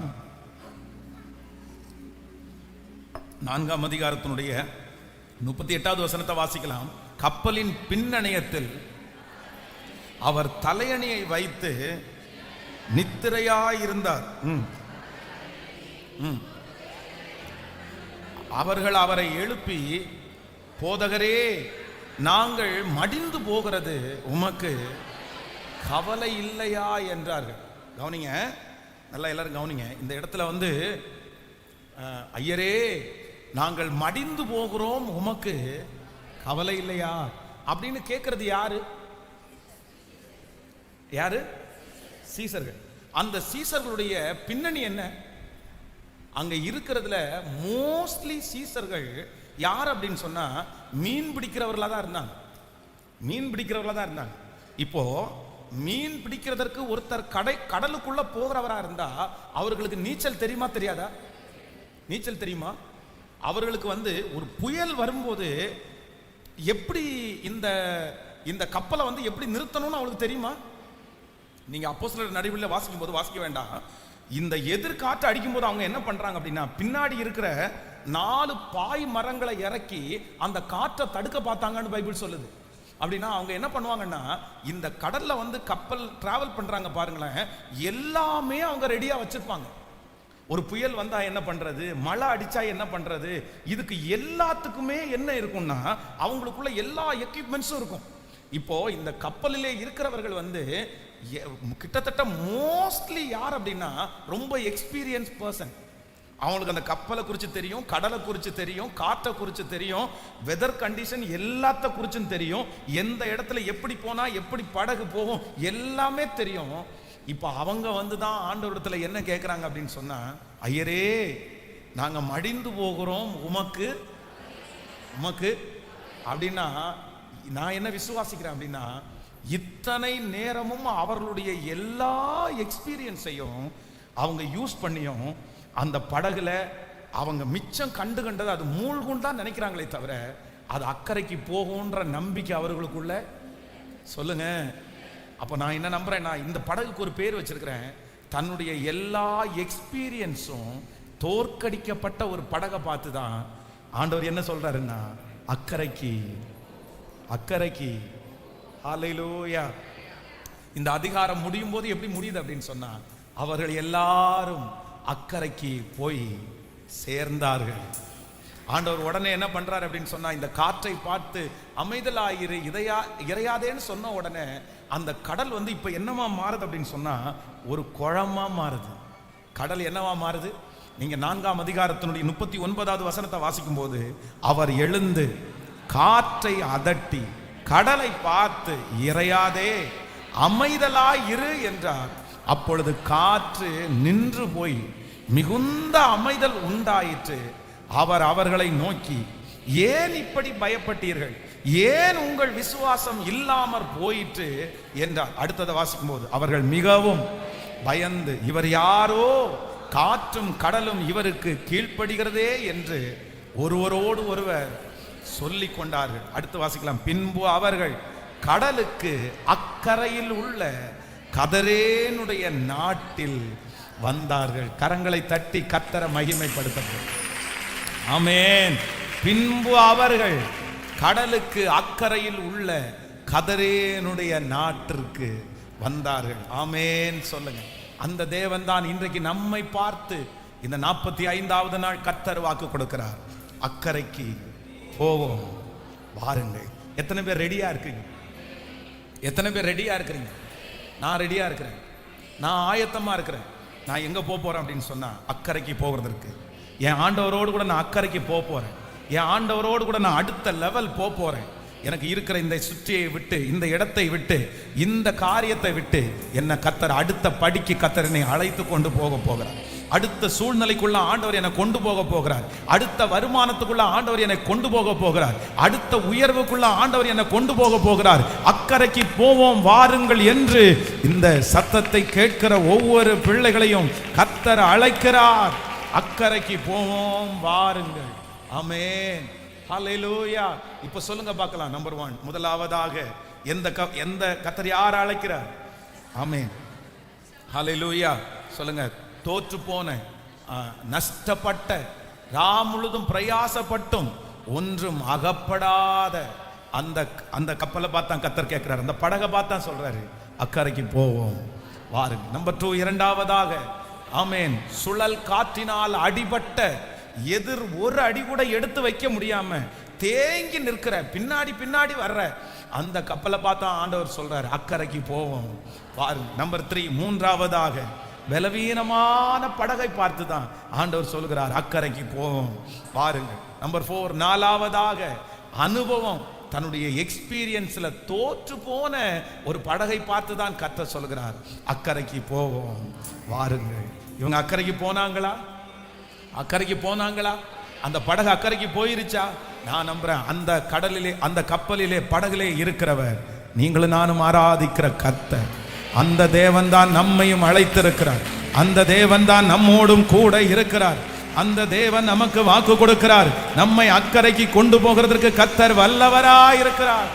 4ஆம் அதிகாரத்தினுடைய 38வது வசனத்தை வாசிக்கலாம். கப்பலின் பின்னணியத்தில் அவர் தலையணியை வைத்து நித்திரையாயிருந்தார். அவர்கள் அவரை எழுப்பி, போதகரே, நாங்கள் மடிந்து போகிறது உமக்கு கவலை இல்லையா என்றார்கள். கவனிங்க, நல்லா எல்லாரும் கவனிங்க. இந்த இடத்துல வந்து ஐயரே, நாங்கள் மடிந்து போகிறோம் உமக்கு கவலை இல்லையா அப்படின்னு கேட்கறது யாரு? யாரு? சீசர்கள். அந்த சீசர்களுடைய பின்னணி என்ன? அங்க இருக்கிறதுல மோஸ்ட்லி சீசர்கள் யார் அப்படின்னு சொன்னா, மீன் பிடிக்கிறவர்களா தான் இருந்தாங்க. மீன் பிடிக்கிறவர்களா தான் இருந்தாங்க. இப்போ மீன் பிடிக்கிறதற்கு ஒருத்தர் கடலுக்குள்ள போகிறவரா இருந்தா அவர்களுக்கு நீச்சல் தெரியுமா தெரியாதா? நீச்சல் தெரியுமா? அவர்களுக்கு வந்து ஒரு புயல் வரும்போது எப்படி இந்த கப்பலை வந்து எப்படி நிறுத்தணும்னு அவங்களுக்கு தெரியுமா? நீங்க அப்போஸ்தலர் நடுவில் வாசிக்கும் போது வாசிக்க வேண்டாம். இந்த எதிர்காற்று அடிக்கும் போது அவங்க என்ன பண்றாங்க அப்படின்னா, பின்னாடி இருக்கிற 4 பாய் மரங்களை இறக்கி அந்த காற்றை தடுக்க பார்த்தாங்கன்னு பைபிள் சொல்லுது. அப்படின்னா அவங்க என்ன பண்ணுவாங்கன்னா, இந்த கடல்ல வந்து கப்பல் டிராவல் பண்றாங்க பாருங்களேன், எல்லாமே அவங்க ரெடியா வச்சிருப்பாங்க. ஒரு புயல் வந்தா என்ன பண்றது, மழை அடிச்சா என்ன பண்றது, இதுக்கு எல்லாத்துக்குமே என்ன இருக்கும்னா அவங்களுக்குள்ள எல்லா எக்யூப்மெண்ட்ஸும் இருக்கும். இப்போ இந்த கப்பலிலே இருக்கிறவர்கள் வந்து கிட்டத்தட்ட மோஸ்ட்லி யார் அப்படின்னா ரொம்ப எக்ஸ்பீரியன்ஸ் பர்சன். அவங்களுக்கு அந்த கப்பலை குறித்து தெரியும், கடலை குறித்து தெரியும், காற்றை குறித்து தெரியும், வெதர் கண்டிஷன் எல்லாத்த குறிச்சும் தெரியும், எந்த இடத்துல எப்படி போனா எப்படி படகு போகும் எல்லாமே தெரியும். இப்போ அவங்க வந்து தான் ஆண்டவரிடத்துல என்ன கேட்குறாங்க அப்படின்னு சொன்னா, ஐயரே, நாங்க மடிந்து போகிறோம் உமக்கு அப்படின்னா நான் என்ன விசுவாசிக்கிறேன் அப்படின்னா, இத்தனை நேரமும் அவர்களுடைய எல்லா எக்ஸ்பீரியன்ஸையும் அவங்க யூஸ் பண்ணியும் அந்த படகுல அவங்க மிச்சம் கண்டது அது மூழ்கும் தான் நினைக்கிறாங்களே தவிர அது அக்கறைக்கு போகும்ன்ற நம்பிக்கை அவர்களுக்குள்ள. சொல்லுங்க. அப்போ நான் என்ன நம்புறேன், நான் இந்த படகுக்கு ஒரு பேர் வச்சிருக்கிறேன், தன்னுடைய எல்லா எக்ஸ்பீரியன்ஸும் தோற்கடிக்கப்பட்ட ஒரு படகை பார்த்து தான் ஆண்டவர் என்ன சொல்றாருன்னா, அக்கறைக்கு. ஹல்லேலூயா. இந்த அதிகாரம் முடியும் போது எப்படி முடியுது அப்படின்னு சொன்னா, அவர்கள் எல்லாரும் அக்கறைக்கு போய் சேர்ந்தார்கள். ஆண்டவர் உடனே என்ன பண்றாரு அப்படின்னு சொன்னா, இந்த காற்றை பார்த்து அமைதலாயிரு இறையாதேன்னு சொன்ன உடனே அந்த கடல் வந்து இப்ப என்னவா மாறுது அப்படின்னு சொன்னா, ஒரு குளமா மாறுது. கடல் என்னவா மாறுது? நீங்க 4ஆம் அதிகாரத்தினுடைய 39வது வசனத்தை வாசிக்கும் போது, அவர் எழுந்து காற்றை அதட்டி கடலை பார்த்து இறையாதே அமைதலாயிரு என்றார். அப்பொழுது காற்று நின்று போய் மிகுந்த அமைதல் உண்டாயிற்று. அவர் அவர்களை நோக்கி, ஏன் இப்படி பயப்பட்டீர்கள்? ஏன் உங்கள் விசுவாசம் இல்லாமற் போயிற்று என்றார். அடுத்ததை வாசிக்கும் போது அவர்கள் மிகவும் பயந்து, இவர் யாரோ, காற்றும் கடலும் இவருக்கு கீழ்ப்படுகிறதே என்று ஒருவரோடு ஒருவர் சொல்லிக் கொண்டார்கள். அடுத்து வாசிக்கலாம். பின்பு அவர்கள் கடலுக்கு அக்கறையில் உள்ள கதரேனுடைய நாட்டில் வந்தார்கள். கரங்களை தட்டி கர்த்தரை மகிமைப்படுத்தப்படும். ஆமென். பின்பு அவர்கள் கடலுக்கு அக்கறையில் உள்ள கதரேனுடைய நாட்டிற்கு வந்தார்கள். ஆமென் சொல்லுங்க. அந்த தேவன் தான் இன்றைக்கு நம்மை பார்த்து இந்த 45வது நாள் கர்த்தர் வாக்கு கொடுக்கிறார். அக்கறைக்கு போவோம் வாருங்கள். எத்தனை பேர் ரெடியா இருக்கீங்க? எத்தனை பேர் ரெடியா இருக்கிறீங்க? நான் ரெடியா இருக்கிறேன். நான் ஆயத்தமா இருக்கிறேன். நான் எங்க போறேன் அப்படின்னு சொன்னா அக்கறைக்கு போகிறதற்கு. என் ஆண்டவரோடு கூட நான் அக்கறைக்கு போறேன். என் ஆண்டவரோடு கூட நான் அடுத்த லெவல் போறேன். எனக்கு இருக்கிற இந்த சுற்றியை விட்டு, இந்த இடத்தை விட்டு, இந்த காரியத்தை விட்டு என்ன கர்த்தர் அடுத்த படிக்கு கர்த்தர் என்னை அழைத்து கொண்டு போகிறார். அடுத்த சூழ்நிலைக்குள்ள ஆண்டவர் என்னை கொண்டு போகிறார். அடுத்த வருமானத்துக்குள்ள ஆண்டவர் என்னை கொண்டு போகிறார். அடுத்த உயர்வுக்குள்ள ஆண்டவர் என்னை கொண்டு போகிறார். அக்கறைக்கு போவோம் வாருங்கள் என்று இந்த சத்தத்தை கேட்கிற ஒவ்வொரு பிள்ளைகளையும் கர்த்தர் அழைக்கிறார். அக்கறைக்கு போவோம் வாருங்கள். ஆமென். ஹல்லேலூயா. இப்ப சொல்லுங்க பார்க்கலாம். நம்பர் 1, முதலாவதாக எந்த கர்த்தர் யார் அழைக்கிறார்? ஆமென். ஹல்லேலூயா. சொல்லுங்க. தோற்று போன, நஷ்டப்பட்ட, முழுதும் பிரயாசப்பட்டும் ஒன்றும் அகப்படாத அந்த கப்பலை பார்த்தா கர்த்தர் கேட்கிறார். அந்த படகை பார்த்தா சொல்றாரு அக்கறைக்கு போவோம் வாருங்க. நம்பர் 2, இரண்டாவதாக ஆமென், சுழல் காற்றினால் அடிபட்ட, எதிர் ஒரு அடி கூட எடுத்து வைக்க முடியாம தேங்கி நிற்கிற, பின்னாடி வர்ற அந்த கப்பலை பார்த்தா ஆண்டவர் சொல்றாரு அக்கறைக்கு போவோம் வாருங்க. நம்பர் 3, மூன்றாவதாக பலவீனமான படகை பார்த்து தான் ஆண்டவர் சொல்கிறார் அக்கறைக்கு போவோம் பாருங்க. நம்பர் 4, நாலாவதாக அனுபவம், தன்னுடைய எக்ஸ்பீரியன்ஸ்ல தோற்று போன ஒரு படகை பார்த்து தான் கர்த்தர் சொல்கிறார் அக்கறைக்கு போவோம் வாருங்கள். இவங்க அக்கறைக்கு போனாங்களா? அக்கறைக்கு போனாங்களா? அந்த படகு அக்கறைக்கு போயிருச்சா? நான் நம்புறேன். அந்த கடலிலே, அந்த கப்பலிலே, படகிலே இருக்கிறவர் நீங்களும் நானும் ஆராதிக்கிற கர்த்தர், அந்த தேவன் தான் நம்மையும் அழைத்திருக்கிறார். அந்த தேவன் தான் நம்மோடும் கூட இருக்கிறார். அந்த தேவன் நமக்கு வாக்கு கொடுக்கிறார். நம்மை அக்கறைக்கு கொண்டு போகிறதற்கு கர்த்தர் வல்லவராய் இருக்கிறார்.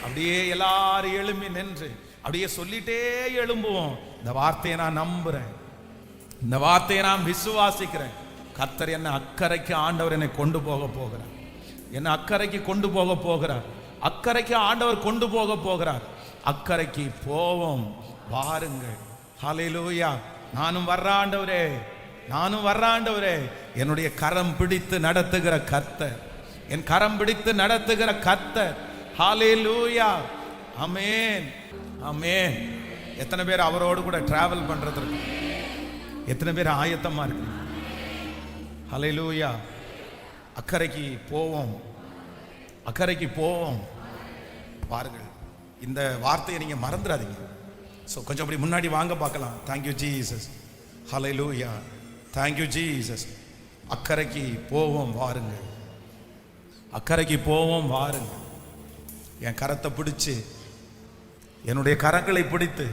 அப்படியே எல்லாரும் எழும்பி நின்று அப்படியே சொல்லிட்டே எழும்புவோம். இந்த வார்த்தையை நான் நம்புறேன். இந்த வார்த்தையை நான் விசுவாசிக்கிறேன். கர்த்தர் என்னை அக்கறைக்கு ஆண்டவர் என்னை கொண்டு போகிறார். என்னை அக்கறைக்கு கொண்டு போகிறார். அக்கறைக்கு ஆண்டவர் கொண்டு போகிறார். அக்கறைக்கு போவோம் வாருங்கள். ஹல்லேலூயா. நானும் வர்ற ஆண்டவரே, நானும் வர்ற ஆண்டவரே. என்னுடைய கரம் பிடித்து நடத்துகிற கர்த்தர், என் கரம் பிடித்து நடத்துகிற கர்த்தர். ஹல்லேலூயா. ஆமென், ஆமென். எத்தனை பேர் அவரோடு கூட டிராவல் பண்றதுக்கு எத்தனை பேர் ஆயத்தமா இருக்கு? ஹல்லேலூயா. அக்கறைக்கு போவோம், அக்கறைக்கு போவோம் பாருங்கள். இந்த வார்த்தையை நீங்க மறந்துடாதீங்க. ஸோ கொஞ்சம் அப்படி முன்னாடி வாங்க பார்க்கலாம். Thank you Jesus. Hallelujah. Thank you Jesus. அக்கறைக்கு போவோம் வாருங்கள். அக்கறைக்கு போவோம் வாருங்கள். என் கரத்தை பிடிச்சு, என்னுடைய கரங்களை பிடித்து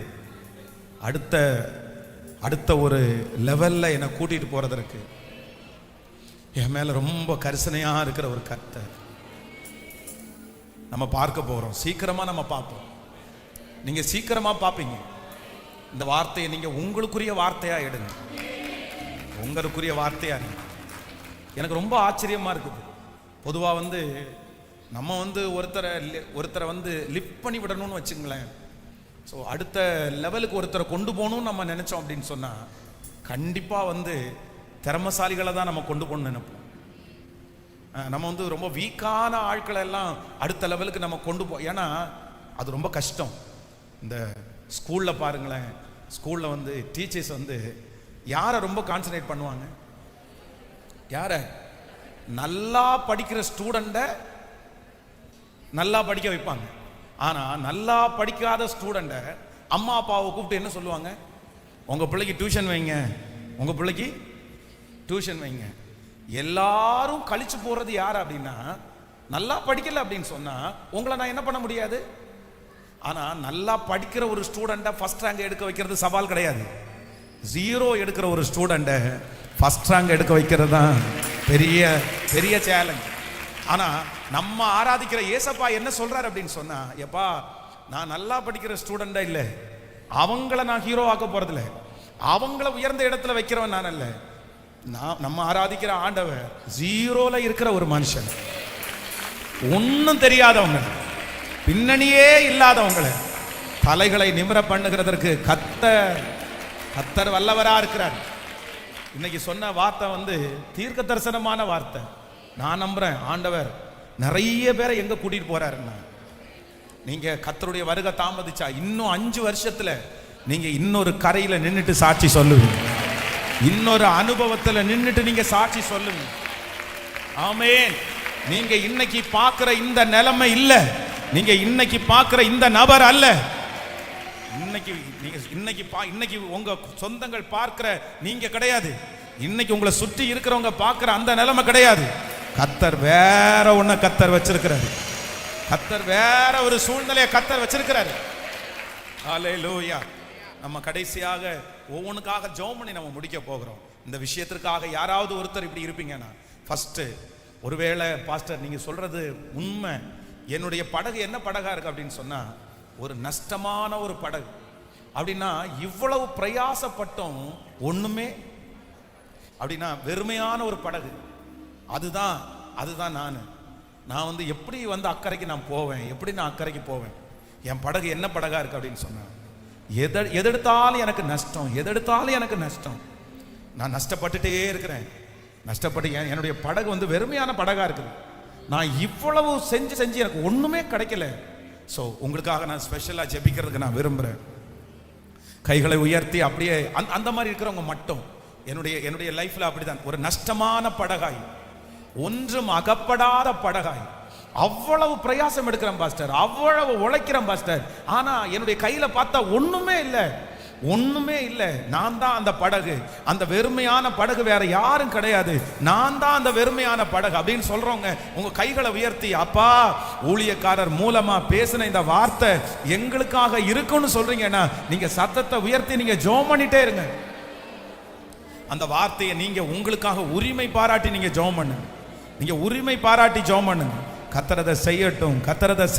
அடுத்த ஒரு லெவல்ல என்னை கூட்டிட்டு போறதற்கு என் மேல ரொம்ப கரிசனையா இருக்கிற ஒரு கர்த்தர் நம்ம பார்க்க போறோம். சீக்கிரமா நம்ம பார்ப்போம். நீங்க சீக்கிரமா பார்ப்பீங்க. இந்த வார்த்தையை நீங்க உங்களுக்குரிய வார்த்தையா எடுங்க. உங்களுக்குரிய வார்த்தையா எடுங்க. எனக்கு ரொம்ப ஆச்சரியமா இருக்குது. பொதுவா நம்ம ஒருத்தரை லிஃப்ட் பண்ணி விடணும்னு வச்சுங்களேன். ஸோ அடுத்த லெவலுக்கு ஒருத்தரை கொண்டு போகணும்னு நம்ம நினைச்சோம் அப்படின்னு சொன்னா கண்டிப்பா திறமசாலிகளை தான் நம்ம கொண்டு போகணும்னு நினைப்போம். நம்ம ரொம்ப வீக்கான ஆட்களை எல்லாம் அடுத்த லெவலுக்கு நம்ம கொண்டு ஏன்னா அது ரொம்ப கஷ்டம். இந்த ஸ்கூல்ல பாருங்களேன், ஸ்கூல்ல டீச்சர்ஸ் யாரை ரொம்ப கான்சன்ட்ரேட் பண்ணுவாங்க? யார? நல்லா படிக்கிற ஸ்டூடெண்ட்டை நல்லா படிக்க வைப்பாங்க. ஆனா நல்லா படிக்காத ஸ்டூடெண்ட்டை அம்மா அப்பாவை கூப்பிட்டு என்ன சொல்லுவாங்க? உங்க பிள்ளைக்கு டியூஷன் வைங்க, உங்க பிள்ளைக்கு டியூஷன் வைங்க. எல்லாரும் கழிச்சு போறது யார் அப்படின்னா, நல்லா படிக்கல அப்படின்னு சொன்னா உங்களை நான் என்ன பண்ண முடியாது. ஆனா நல்லா படிக்கிற ஒரு ஸ்டூடெண்ட்டை ஃபர்ஸ்ட் ரேங்க் எடுக்க வைக்கிறது சவால் கிடையாது. 0 எடுக்கிற ஒரு ஸ்டூடெண்ட்டை ஃபர்ஸ்ட் ரேங்க் எடுக்க வைக்கிறது தான் பெரிய பெரிய சேலஞ்ச். ஆனா நம்ம ஆராதிக்கிற ஏசப்பா என்ன சொல்றாரு அப்படின்னு சொன்னா, எப்பா நான் நல்லா படிக்கிற ஸ்டூடெண்டா இல்லை, அவங்கள நான் ஹீரோ ஆக்க போறதில்ல, அவங்கள உயர்ந்த இடத்துல வைக்கிறவன் நான் அல்ல. நம்ம ஆராதிக்கிற ஆண்டவர் 0ல இருக்கிற ஒரு மனுஷன், ஒன்னும் தெரியாதவங்க, பின்னணியே இல்லாதவங்களை தலைகளை நிமிர பண்ணுகிறதற்கு கத்தர் வல்லவரா இருக்கிறார். இன்னைக்கு சொன்ன வார்த்தை தீர்க்க தரிசனமான வார்த்தை. நான் நம்புறேன் ஆண்டவர் நிறைய பேரை எங்க கூட்டிட்டு போறாருன்னா, நீங்க கர்த்தருடைய வருகை தாமதிச்சா இன்னும் 5 வருஷத்துல நீங்க இன்னொரு கரையில நின்னுட்டு சாட்சி சொல்லுவீங்க, இன்னொரு அனுபவத்துல நின்னுட்டு நீங்க சாட்சி சொல்லுவீங்க. ஆமென். நீங்க இன்னைக்கு பார்க்கிற இந்த நிலைமை இல்ல, நீங்க இன்னைக்கு பார்க்கிற இந்த நபர் அல்ல. இன்னைக்கு உங்க சொந்தங்கள் பார்க்கிற நீங்க கிடையாது. இன்னைக்கு உங்களை சுற்றி இருக்கிறவங்க பார்க்கிற அந்த நிலைமை கிடையாது. கர்த்தர் வேற ஒண்ண கர்த்தர் வச்சிருக்கிறாரு. கர்த்தர் வேற ஒரு சூழ்நிலையை கர்த்தர் வச்சிருக்கிறாரு. ஹல்லேலூயா. நம்ம கடைசியாக ஒவ்வொன்றுக்காக ஜெபம் பண்ணி நம்ம முடிக்க போகிறோம். இந்த விஷயத்திற்காக யாராவது ஒருத்தர் இப்படி இருப்பீங்கன்னா, ஃபர்ஸ்ட் ஒருவேளை பாஸ்டர் நீங்க சொல்றது உண்மை, என்னுடைய படகு என்ன படகா இருக்கு அப்படின்னு சொன்னா ஒரு நஷ்டமான ஒரு படகு. அப்படின்னா இவ்வளவு பிரயாசப்பட்டோம் ஒண்ணுமே, அப்படின்னா வெறுமையான ஒரு படகு. அதுதான் நான் எப்படி அக்கறைக்கு நான் போவேன், எப்படி நான் அக்கறைக்கு போவேன், என் படகு என்ன படகா இருக்கு அப்படின்னு சொன்னா எதெடுத்தாலும் எனக்கு நஷ்டம், எதெடுத்தாலும் எனக்கு நஷ்டம், நான் நஷ்டப்பட்டுட்டே இருக்கிறேன், நஷ்டப்பட்டு என்னுடைய படகு வெறுமையான படகா இருக்குது. நான் இவ்வளவு செஞ்சு எனக்கு ஒண்ணுமே கிடைக்கல. ஸோ உங்களுக்காக நான் ஸ்பெஷலா ஜெபிக்கிறதுக்கு நான் விரும்புறேன். கைகளை உயர்த்தி அப்படியே அந்த மாதிரி இருக்கிறவங்க மட்டும், என்னுடைய லைஃப்ல அப்படிதான் ஒரு நஷ்டமான படகாய், ஒன்றும் அகப்படாத படகாய், அவ்வளவு பிரயாசம் எடுக்கிறேன் பாஸ்டர், அவ்வளவு உழைக்கிறேன் பாஸ்டர், ஆனா என்னுடைய கையில பார்த்தா ஒண்ணுமே இல்லை. நான் தான் அந்த படகு, அந்த வெறுமையான படகு, வேற யாரும் கிடையாது, நான் தான் அந்த வெறுமையான படகு அப்படின்னு சொல்றவங்க உங்க கைகளை உயர்த்தி, அப்பா ஊழியக்காரர் மூலமா பேசின இந்த வார்த்தை எங்களுக்காக இருக்குன்னு சொல்றீங்கன்னா நீங்க சத்தத்தை உயர்த்தி நீங்க ஜெபம் பண்ணிட்டே இருங்க. அந்த வார்த்தையை நீங்க உங்களுக்காக உரிமை பாராட்டி நீங்க ஜெபம் பண்ணுங்க, நீங்க உரிமை பாராட்டி ஜெபம் பண்ணுங்க. கர்த்தர்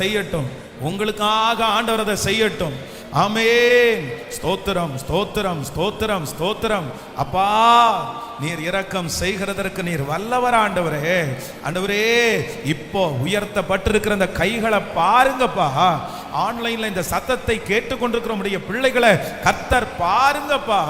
செய்யட்டும், உங்களுக்காக ஆண்டவர் அதை செய்யட்டும். ஆமென். ஸ்தோத்திரம் ஸ்தோத்திரம் ஸ்தோத்திரம் ஸ்தோத்திரம். அப்பா நீர் இரக்கம் செய்கிறதற்கு நீர் வல்லவர் ஆண்டவரே. ஆண்டவரே இப்போ உயர்த்தப்பட்டிருக்கிற அந்த கைகளை பாருங்கப்பா, ஆன்லைன்ல இந்த சத்தத்தை கேட்டுக்கொண்டிருக்கிற நம்முடைய பிள்ளைகளை கர்த்தர் பாருங்கப்பா.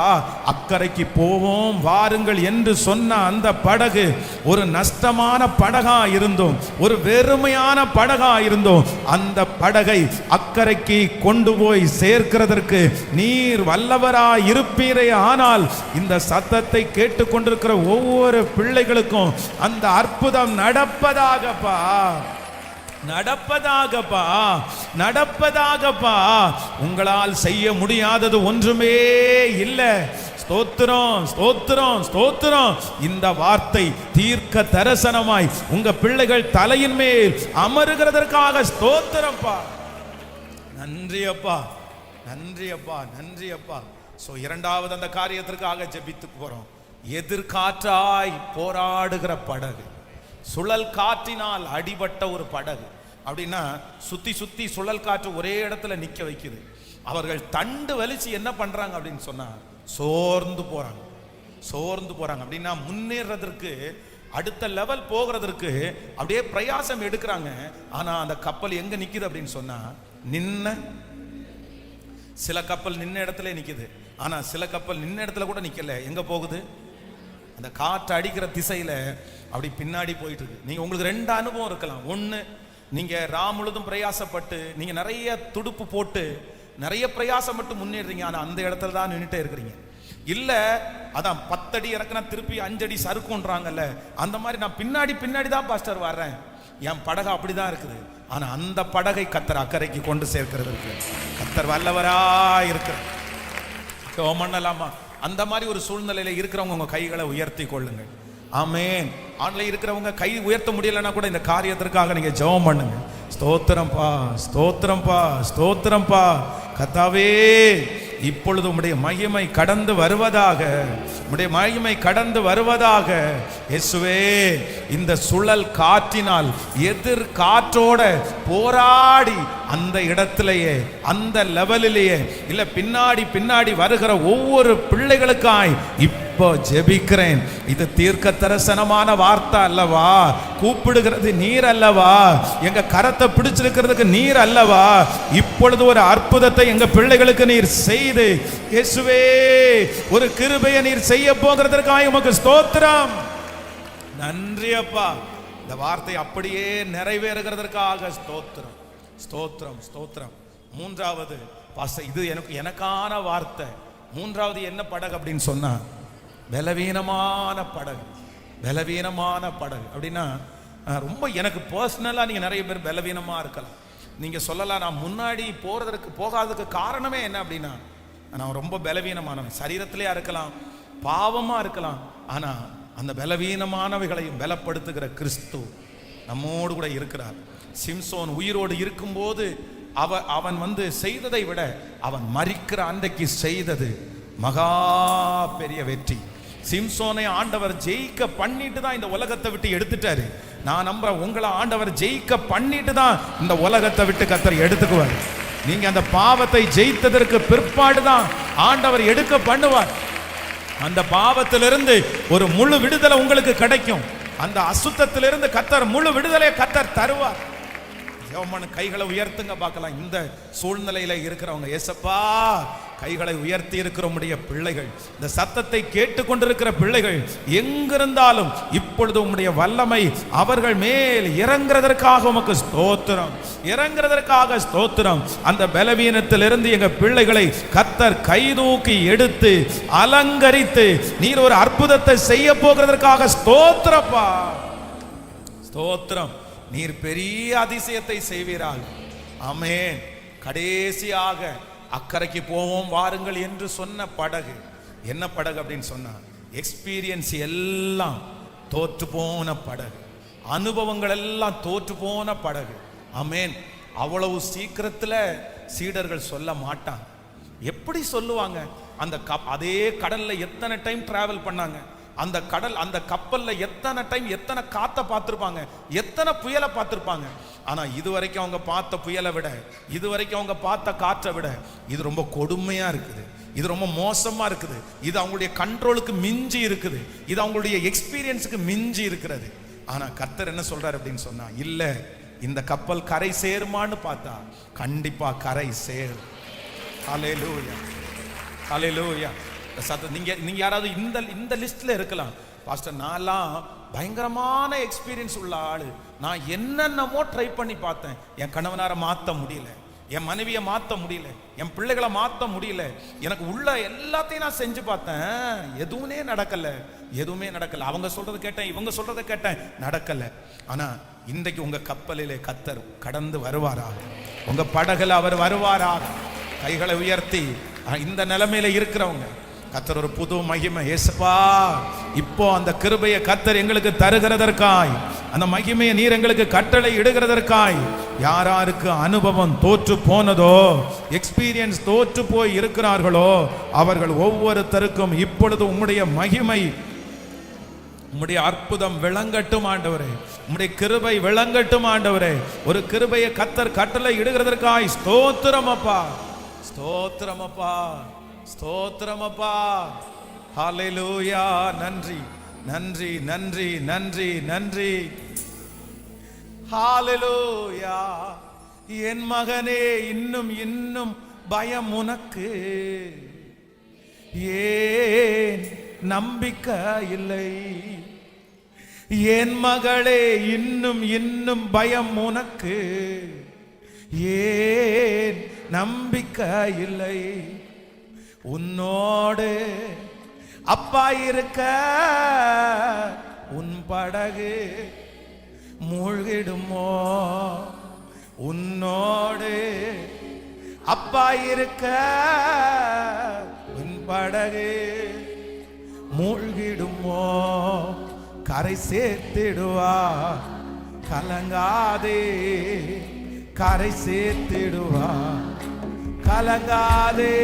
அக்கறைக்கு போவோம் வாருங்கள் என்று சொன்ன அந்த படகு ஒரு நஷ்டமான படகா இருந்தோம், ஒரு வெறுமையான படகா இருந்தோம், அந்த படகை அக்கறைக்கு கொண்டு போய் சேர்க்கிறதற்கு நீர் வல்லவரா இருப்பீரே. ஆனால் இந்த சத்தத்தை கேட்டுக்கொண்டிருக்கிற ஒவ்வொரு பிள்ளைகளுக்கும் அந்த அற்புதம் நடப்பதாகப்பா, நடப்பதாகப்பா. உங்களால் செய்ய முடியாதது ஒன்றுமே இல்லை. ஸ்தோத்திரம் ஸ்தோத்திரம் ஸ்தோத்திரம். இந்த வார்த்தை தீர்க்க தரிசனமாய் உங்க பிள்ளைகள் தலையின் மேல் அமருகிறதற்காக ஸ்தோத்திரப்பா. நன்றி அப்பா, நன்றி அப்பா, நன்றி அப்பா. சோ இரண்டாவது அந்த காரியத்திற்காக ஜெபித்து போறோம். எதிர்காற்றாய் போராடுகிற படகு, சுழல் காற்றினால் அடிபட்ட ஒரு படகு. அப்படின்னா சுத்தி சுழல் காற்று ஒரே இடத்துல நிக்க வைக்குது. அவர்கள் தண்டு வலிச்சு என்ன பண்றாங்க அப்படின்னு சொன்னா சோர்ந்து போறாங்க. அப்படின்னா முன்னேறதற்கு, அடுத்த லெவல் போகிறதற்கு அப்படியே பிரயாசம் எடுக்கிறாங்க. ஆனா அந்த கப்பல் எங்க நிக்குது அப்படின்னு சொன்னா சில கப்பல் நின்ன இடத்துல நிக்குது, ஆனா சில கப்பல் நின்ன இடத்துல கூட நிக்கல. எங்க போகுது? அந்த காற்று அடிக்கிற திசையில அப்படி பின்னாடி போயிட்டு இருக்கு. நீங்க உங்களுக்கு 2 அனுபவம் இருக்கலாம். ஒண்ணு, நீங்க முழுதும் பிரயாசப்பட்டு நீங்க நிறைய துடுப்பு போட்டு நிறைய பிரயாசப்பட்டு முன்னேறீங்க, ஆனா அந்த இடத்துல தான் நின்றுட்டே இருக்கிறீங்க. இல்ல அதான் 10 அடி இறக்குனா திருப்பி 5 அடி சறுக்குன்றாங்கல்ல, அந்த மாதிரி நான் பின்னாடி தான் பாஸ்டர் வர்றேன், என் படகு அப்படிதான் இருக்குது. ஆனா அந்த படகை கர்த்தர் அக்கறைக்கு கொண்டு சேர்க்கிறதுக்கு கர்த்தர் வல்லவரா இருக்கிறார். பண்ணலாமா? அந்த மாதிரி ஒரு சூழ்நிலையில இருக்கிறவங்க உங்க கைகளை உயர்த்தி கொள்ளுங்கள். ஆமென். ஆன்லைன் இருக்கிறவங்க கை உயர்த்த முடியலன்னா கூட இந்த காரியத்திற்காக நீங்க ஜெபம் பண்ணுங்க. ஸ்தோத்திரம்பா, ஸ்தோத்திரம்பா, ஸ்தோத்திரம்பா. கர்த்தாவே, இப்பொழுது உம்முடைய மகிமை கடந்து வருவதாக, உம்முடைய மகிமை கடந்து வருவதாக. இயேசுவே, இந்த சுழல் காற்றினால் எதிர் காற்றோட போராடி அந்த இடத்திலேயே, அந்த லெவலிலேயே இல்ல பின்னாடி பின்னாடி வருகிற ஒவ்வொரு பிள்ளைகளுக்காய் இப்போ ஜெபிக்கிறேன். இது தீர்க்க தரிசனமான வார்த்தை அல்லவா? கூப்பிடுகிறது நீர் அல்லவா? எங்க கரத்தை பிடிச்சிருக்கிறதுக்கு நீர் அல்லவா? இப்பொழுது ஒரு அற்புதத்தை எங்க பிள்ளைகளுக்கு நீர் செய்து, இயேசுவே, ஒரு கிருபையை நீர் செய்ய போகிறதற்காக உமக்கு ஸ்தோத்திரம். நன்றி அப்பா. இந்த வார்த்தை அப்படியே நிறைவேறுகிறதற்காக ஸ்தோத்திரம், ஸ்தோத்திரம், ஸ்தோத்திரம். மூன்றாவது இது எனக்கான வார்த்தை. மூன்றாவது என்ன படகு அப்படின்னு சொன்னா, பலவீனமான படகு. பலவீனமான படகு அப்படின்னா ரொம்ப எனக்கு பர்சனலா நீங்க நிறைய பேர் பலவீனமா இருக்கலாம். நீங்க சொல்லலாம், நான் முன்னாடி போகாததுக்கு காரணமே என்ன அப்படின்னா, நான் ரொம்ப பலவீனமானவன். சரீரத்திலேயா இருக்கலாம், பாவமா இருக்கலாம். ஆனா அந்த பலவீனமானவைகளையும் பலப்படுத்துகிற கிறிஸ்து நம்மோடு கூட இருக்கிறார். சிம்சோன் உயிரோடு இருக்கும்போது அவன் செய்ததை விட அவன் மரிக்கிற அன்றைக்கு செய்தது மகா பெரிய வெற்றி. சிம்சோனை ஆண்டவர் ஜெயிக்க பண்ணிட்டு தான் இந்த உலகத்தை விட்டு எடுத்துட்டாரு. நான் நம்புறேன், உங்களை ஆண்டவர் ஜெயிக்க பண்ணிட்டு தான் இந்த உலகத்தை விட்டு கர்த்தர் எடுத்துக்குவார். நீங்க அந்த பாவத்தை ஜெயித்ததற்கு பிற்பாடு தான் ஆண்டவர் எடுக்க பண்ணுவார். அந்த பாவத்திலிருந்து ஒரு முழு விடுதலை உங்களுக்கு கிடைக்கும். அந்த அசுத்தத்திலிருந்து கர்த்தர் முழு விடுதலை கர்த்தர் தருவார். கைகளை உயர்த்துங்க பார்க்கலாம். இந்த சூழ்நிலையில இருக்கிறவங்க, ஏசப்பா, கைகளை உயர்த்தி இருக்கிற உம்முடைய பிள்ளைகள், இந்த சத்தத்தை கேட்டுக்கொண்டிருக்கிற பிள்ளைகள் எங்கிருந்தாலும் இப்பொழுது உம்முடைய வல்லமை அவர்கள் மேல் இறங்குறதற்காக உமக்கு ஸ்தோத்திரம், இறங்குறதற்காக ஸ்தோத்திரம். அந்த பலவீனத்திலிருந்து எங்க பிள்ளைகளை கர்த்தர் கைதூக்கி எடுத்து அலங்கரித்து நீர் ஒரு அற்புதத்தை செய்ய போகிறதற்காக ஸ்தோத்திரப்பா, ஸ்தோத்திரம். நீர் பெரிய அதிசயத்தை செய்வீராக. ஆமென். கடைசியாக அக்கறைக்கு போவோம் வாருங்கள் என்று சொன்ன படகு என்ன படகு அப்படின்னு சொன்னா, எக்ஸ்பீரியன்ஸ் எல்லாம் தோற்று போன படகு, அனுபவங்கள் எல்லாம் தோற்று போன படகு. ஆமென். அவ்வளவு சீக்கிரத்துல சீடர்கள் சொல்ல மாட்டாங்க. எப்படி சொல்லுவாங்க? அதே கடல்ல எத்தனை டைம் டிராவல் பண்ணாங்க, அந்த கடல், அந்த கப்பல்ல எத்தனை டைம் எத்தனை காத்தை பார்த்திருப்பாங்க, எத்தனை புயலை பார்த்திருப்பாங்க. ஆனா இதுவரைக்கும் அவங்க பார்த்த புயலை விட, இதுவரைக்கும் அவங்க பார்த்த காற்றை விட இது ரொம்ப கொடுமையா இருக்குது, இது ரொம்ப மோசமா இருக்குது, இது அவங்களுடைய கண்ட்ரோலுக்கு மிஞ்சி இருக்குது, இது அவங்களுடைய எக்ஸ்பீரியன்ஸுக்கு மிஞ்சி இருக்கிறது. ஆனா கர்த்தர் என்ன சொல்றாரு அப்படின்னு சொன்னா, இல்ல, இந்த கப்பல் கரை சேருமான்னு பார்த்தா கண்டிப்பா கரை சேரும். ஹல்லேலூயா, ஹல்லேலூயா. நீங்க யாராவது இந்த லிஸ்ட்ல இருக்கலாம், பாஸ்டர் நான்லாம் பயங்கரமான எக்ஸ்பீரியன்ஸ் உள்ள ஆளு, நான் என்னென்னமோ ட்ரை பண்ணி பார்த்தேன், என் கணவனாரை மாற்ற முடியல, என் மனைவியை மாற்ற முடியல, என் பிள்ளைகளை மாற்ற முடியல, எனக்கு உள்ள எல்லாத்தையும் நான் செஞ்சு பார்த்தேன், எதுவுமே நடக்கல, எதுவுமே நடக்கல. அவங்க சொல்றது கேட்டேன், இவங்க சொல்றதை கேட்டேன், நடக்கல. ஆனா இன்றைக்கு உங்க கப்பலிலே கர்த்தர் கடந்து வருவாராக, உங்க படகுல அவர் வருவாராக. கைகளை உயர்த்தி இந்த நிலைமையில இருக்கிறவங்க, கர்த்தர் ஒரு புது மகிமை, இயேசுப்பா, இப்போ அந்த கிருபையை கர்த்தர் எங்களுக்கு தருகிறதற்காய், அந்த மகிமையை நீர் எங்களுக்கு கட்டளை இடுகிறதற்காய், யாராருக்கு அனுபவம் தோற்று போனதோ, எக்ஸ்பீரியன்ஸ் தோற்று போய் இருக்கிறார்களோ, அவர்கள் ஒவ்வொருத்தருக்கும் இப்பொழுது உம்முடைய மகிமை, உம்முடைய அற்புதம் விளங்கட்டும் ஆண்டவரே, உம்முடைய கிருபை விளங்கட்டும் ஆண்டவரே. ஒரு கிருபையை கர்த்தர் கட்டளை இடுகிறதற்காய் ஸ்தோத்திரம் அப்பா, ஸ்தோத்திரம் அப்பா, ஸ்தோத்திரம் அப்பா. ஹல்லேலூயா. நன்றி, நன்றி, நன்றி, நன்றி, நன்றி. ஹல்லேலூயா. என் மகனே, இன்னும் இன்னும் பயம் உனக்கு ஏன் நம்பிக்கை இல்லை? என் மகளே, இன்னும் இன்னும் பயம் உனக்கு ஏன் நம்பிக்கை இல்லை? உன்னோடு அப்பா இருக்க உன் படகு மூழ்கிடுமோ? உன்னோடு அப்பா இருக்க உன் படகு மூழ்கிடுமோ? கரை சேர்த்திடுவார். கலங்காதே, கரை சேர்த்திடுவார். கலங்காதே,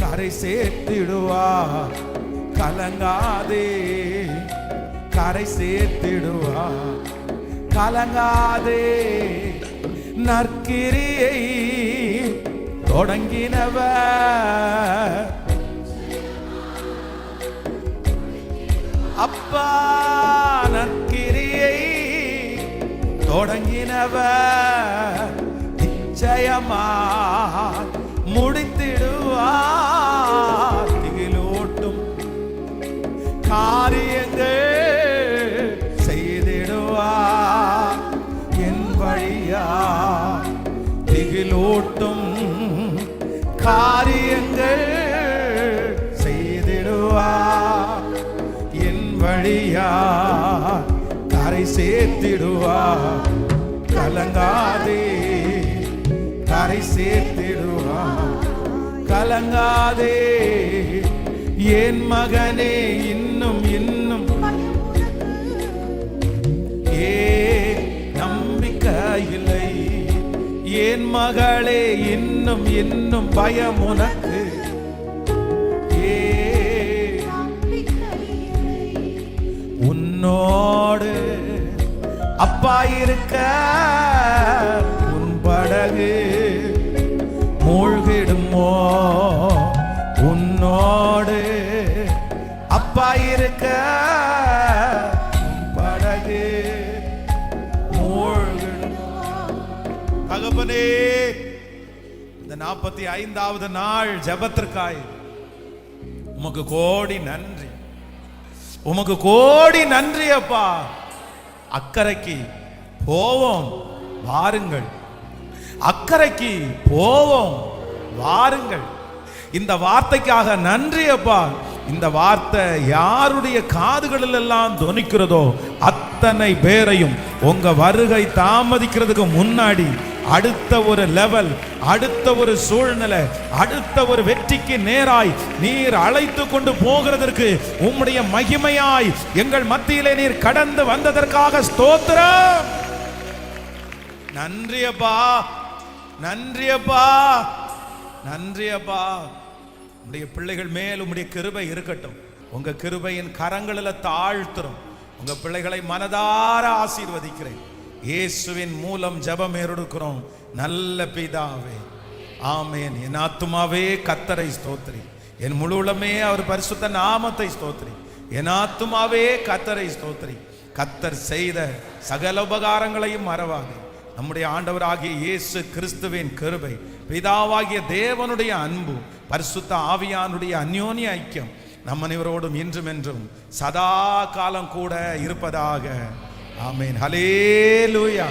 கரை சேர்த்திடுவார். கலங்காதே, கரை சேர்த்திடுவார். கலங்காதே, நற்கிரியை தொடங்கினவர் அப்பா, நற்கிரியை தொடங்கினவர் நிச்சயமாய் முடித்திடுவார். திகிலூட்டும் காரியங்கள் செய்திடுவார் என் வழியா. திகிலூட்டும் காரியங்கள் செய்திடுவார் என் வழியா. கரை சேர்த்திடுவார். கலங்காதே, கரை சேர்த்திடுவார். கலங்காதே என் மகனே, இன்னும் இன்னும் நம்பிக்கையில்லை. என் மகளே, இன்னும் இன்னும் பயம் உனக்கு. உன்னோடு அப்பா இருக்க உன் படகு மூழ்கிடுமோ? உன்னோடு அப்பா இருக்க உன் படகு மூழ்கிடுமோ? தகப்பனே, இந்த 45வது நாள் ஜெபத்திற்காய் உமக்கு கோடி நன்றி. உமக்கு கோடி நன்றி அப்பா. அக்கறைக்கு போவோம் வாருங்கள். அக்கறைக்கு போவோம் வாருங்கள். இந்த வார்த்தைக்காக நன்றி அப்பா. இந்த வார்த்தை யாருடைய காதுகளில் எல்லாம் தொனிக்கிறதோ அத்தனை பேரையும் உங்க வருகை தாமதிக்கிறதுக்கு முன்னாடி அடுத்த ஒரு லெவல், அடுத்த ஒரு சூழ்நிலை, அடுத்த ஒரு வெற்றிக்கு நேராய் நீர் அழைத்து கொண்டு போகிறதற்கு உம்முடைய மகிமையாய் எங்கள் மத்தியிலே நீர் கடந்து வந்ததற்காக ஸ்தோத்திரம். நன்றி அப்பா, நன்றி அப்பா, நன்றி அப்பா. உம்முடைய பிள்ளைகள் மேல் உம்முடைய கிருபை இருக்கட்டும். உங்க கிருபையின் கரங்களில் தாழ்த்துறோம். உங்க பிள்ளைகளை மனதார ஆசீர்வதிக்கிறேன். இயேசுவின் மூலம் ஜெபம் ஏறெடுக்கிறோம் நல்ல பிதாவே, ஆமென். என் ஆத்துமாவே கர்த்தரை ஸ்தோத்திரி, என் முழு உள்ளமே அவர் பரிசுத்த நாமத்தை ஸ்தோத்திரி. என் ஆத்துமாவே கர்த்தரை ஸ்தோத்திரி. கர்த்தர் செய்த சகல உபகாரங்களையும் மறவாதே. நம்முடைய ஆண்டவராகிய இயேசு கிறிஸ்துவின் கிருபை, பிதாவாகிய தேவனுடைய அன்பு, பரிசுத்த ஆவியானுடைய அந்யோன்ய ஐக்கியம் நம் அனைவரோடும் இன்றும் என்றும் சதா காலம் கூட இருப்பதாக. ஆமென். Hallelujah,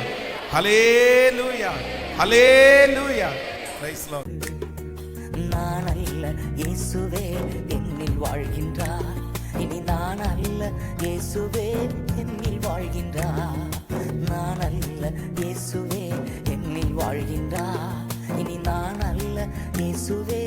hallelujah, hallelujah. Praise the Lord. நான் அல்ல இயேசுவே என்னில் வாழ்கின்றார். இனி நான் அல்ல இயேசுவே என்னில் வாழ்கின்றார். நான் அல்ல இயேசுவே என்னில் வாழ்கின்றார். இனி நான் அல்ல இயேசுவே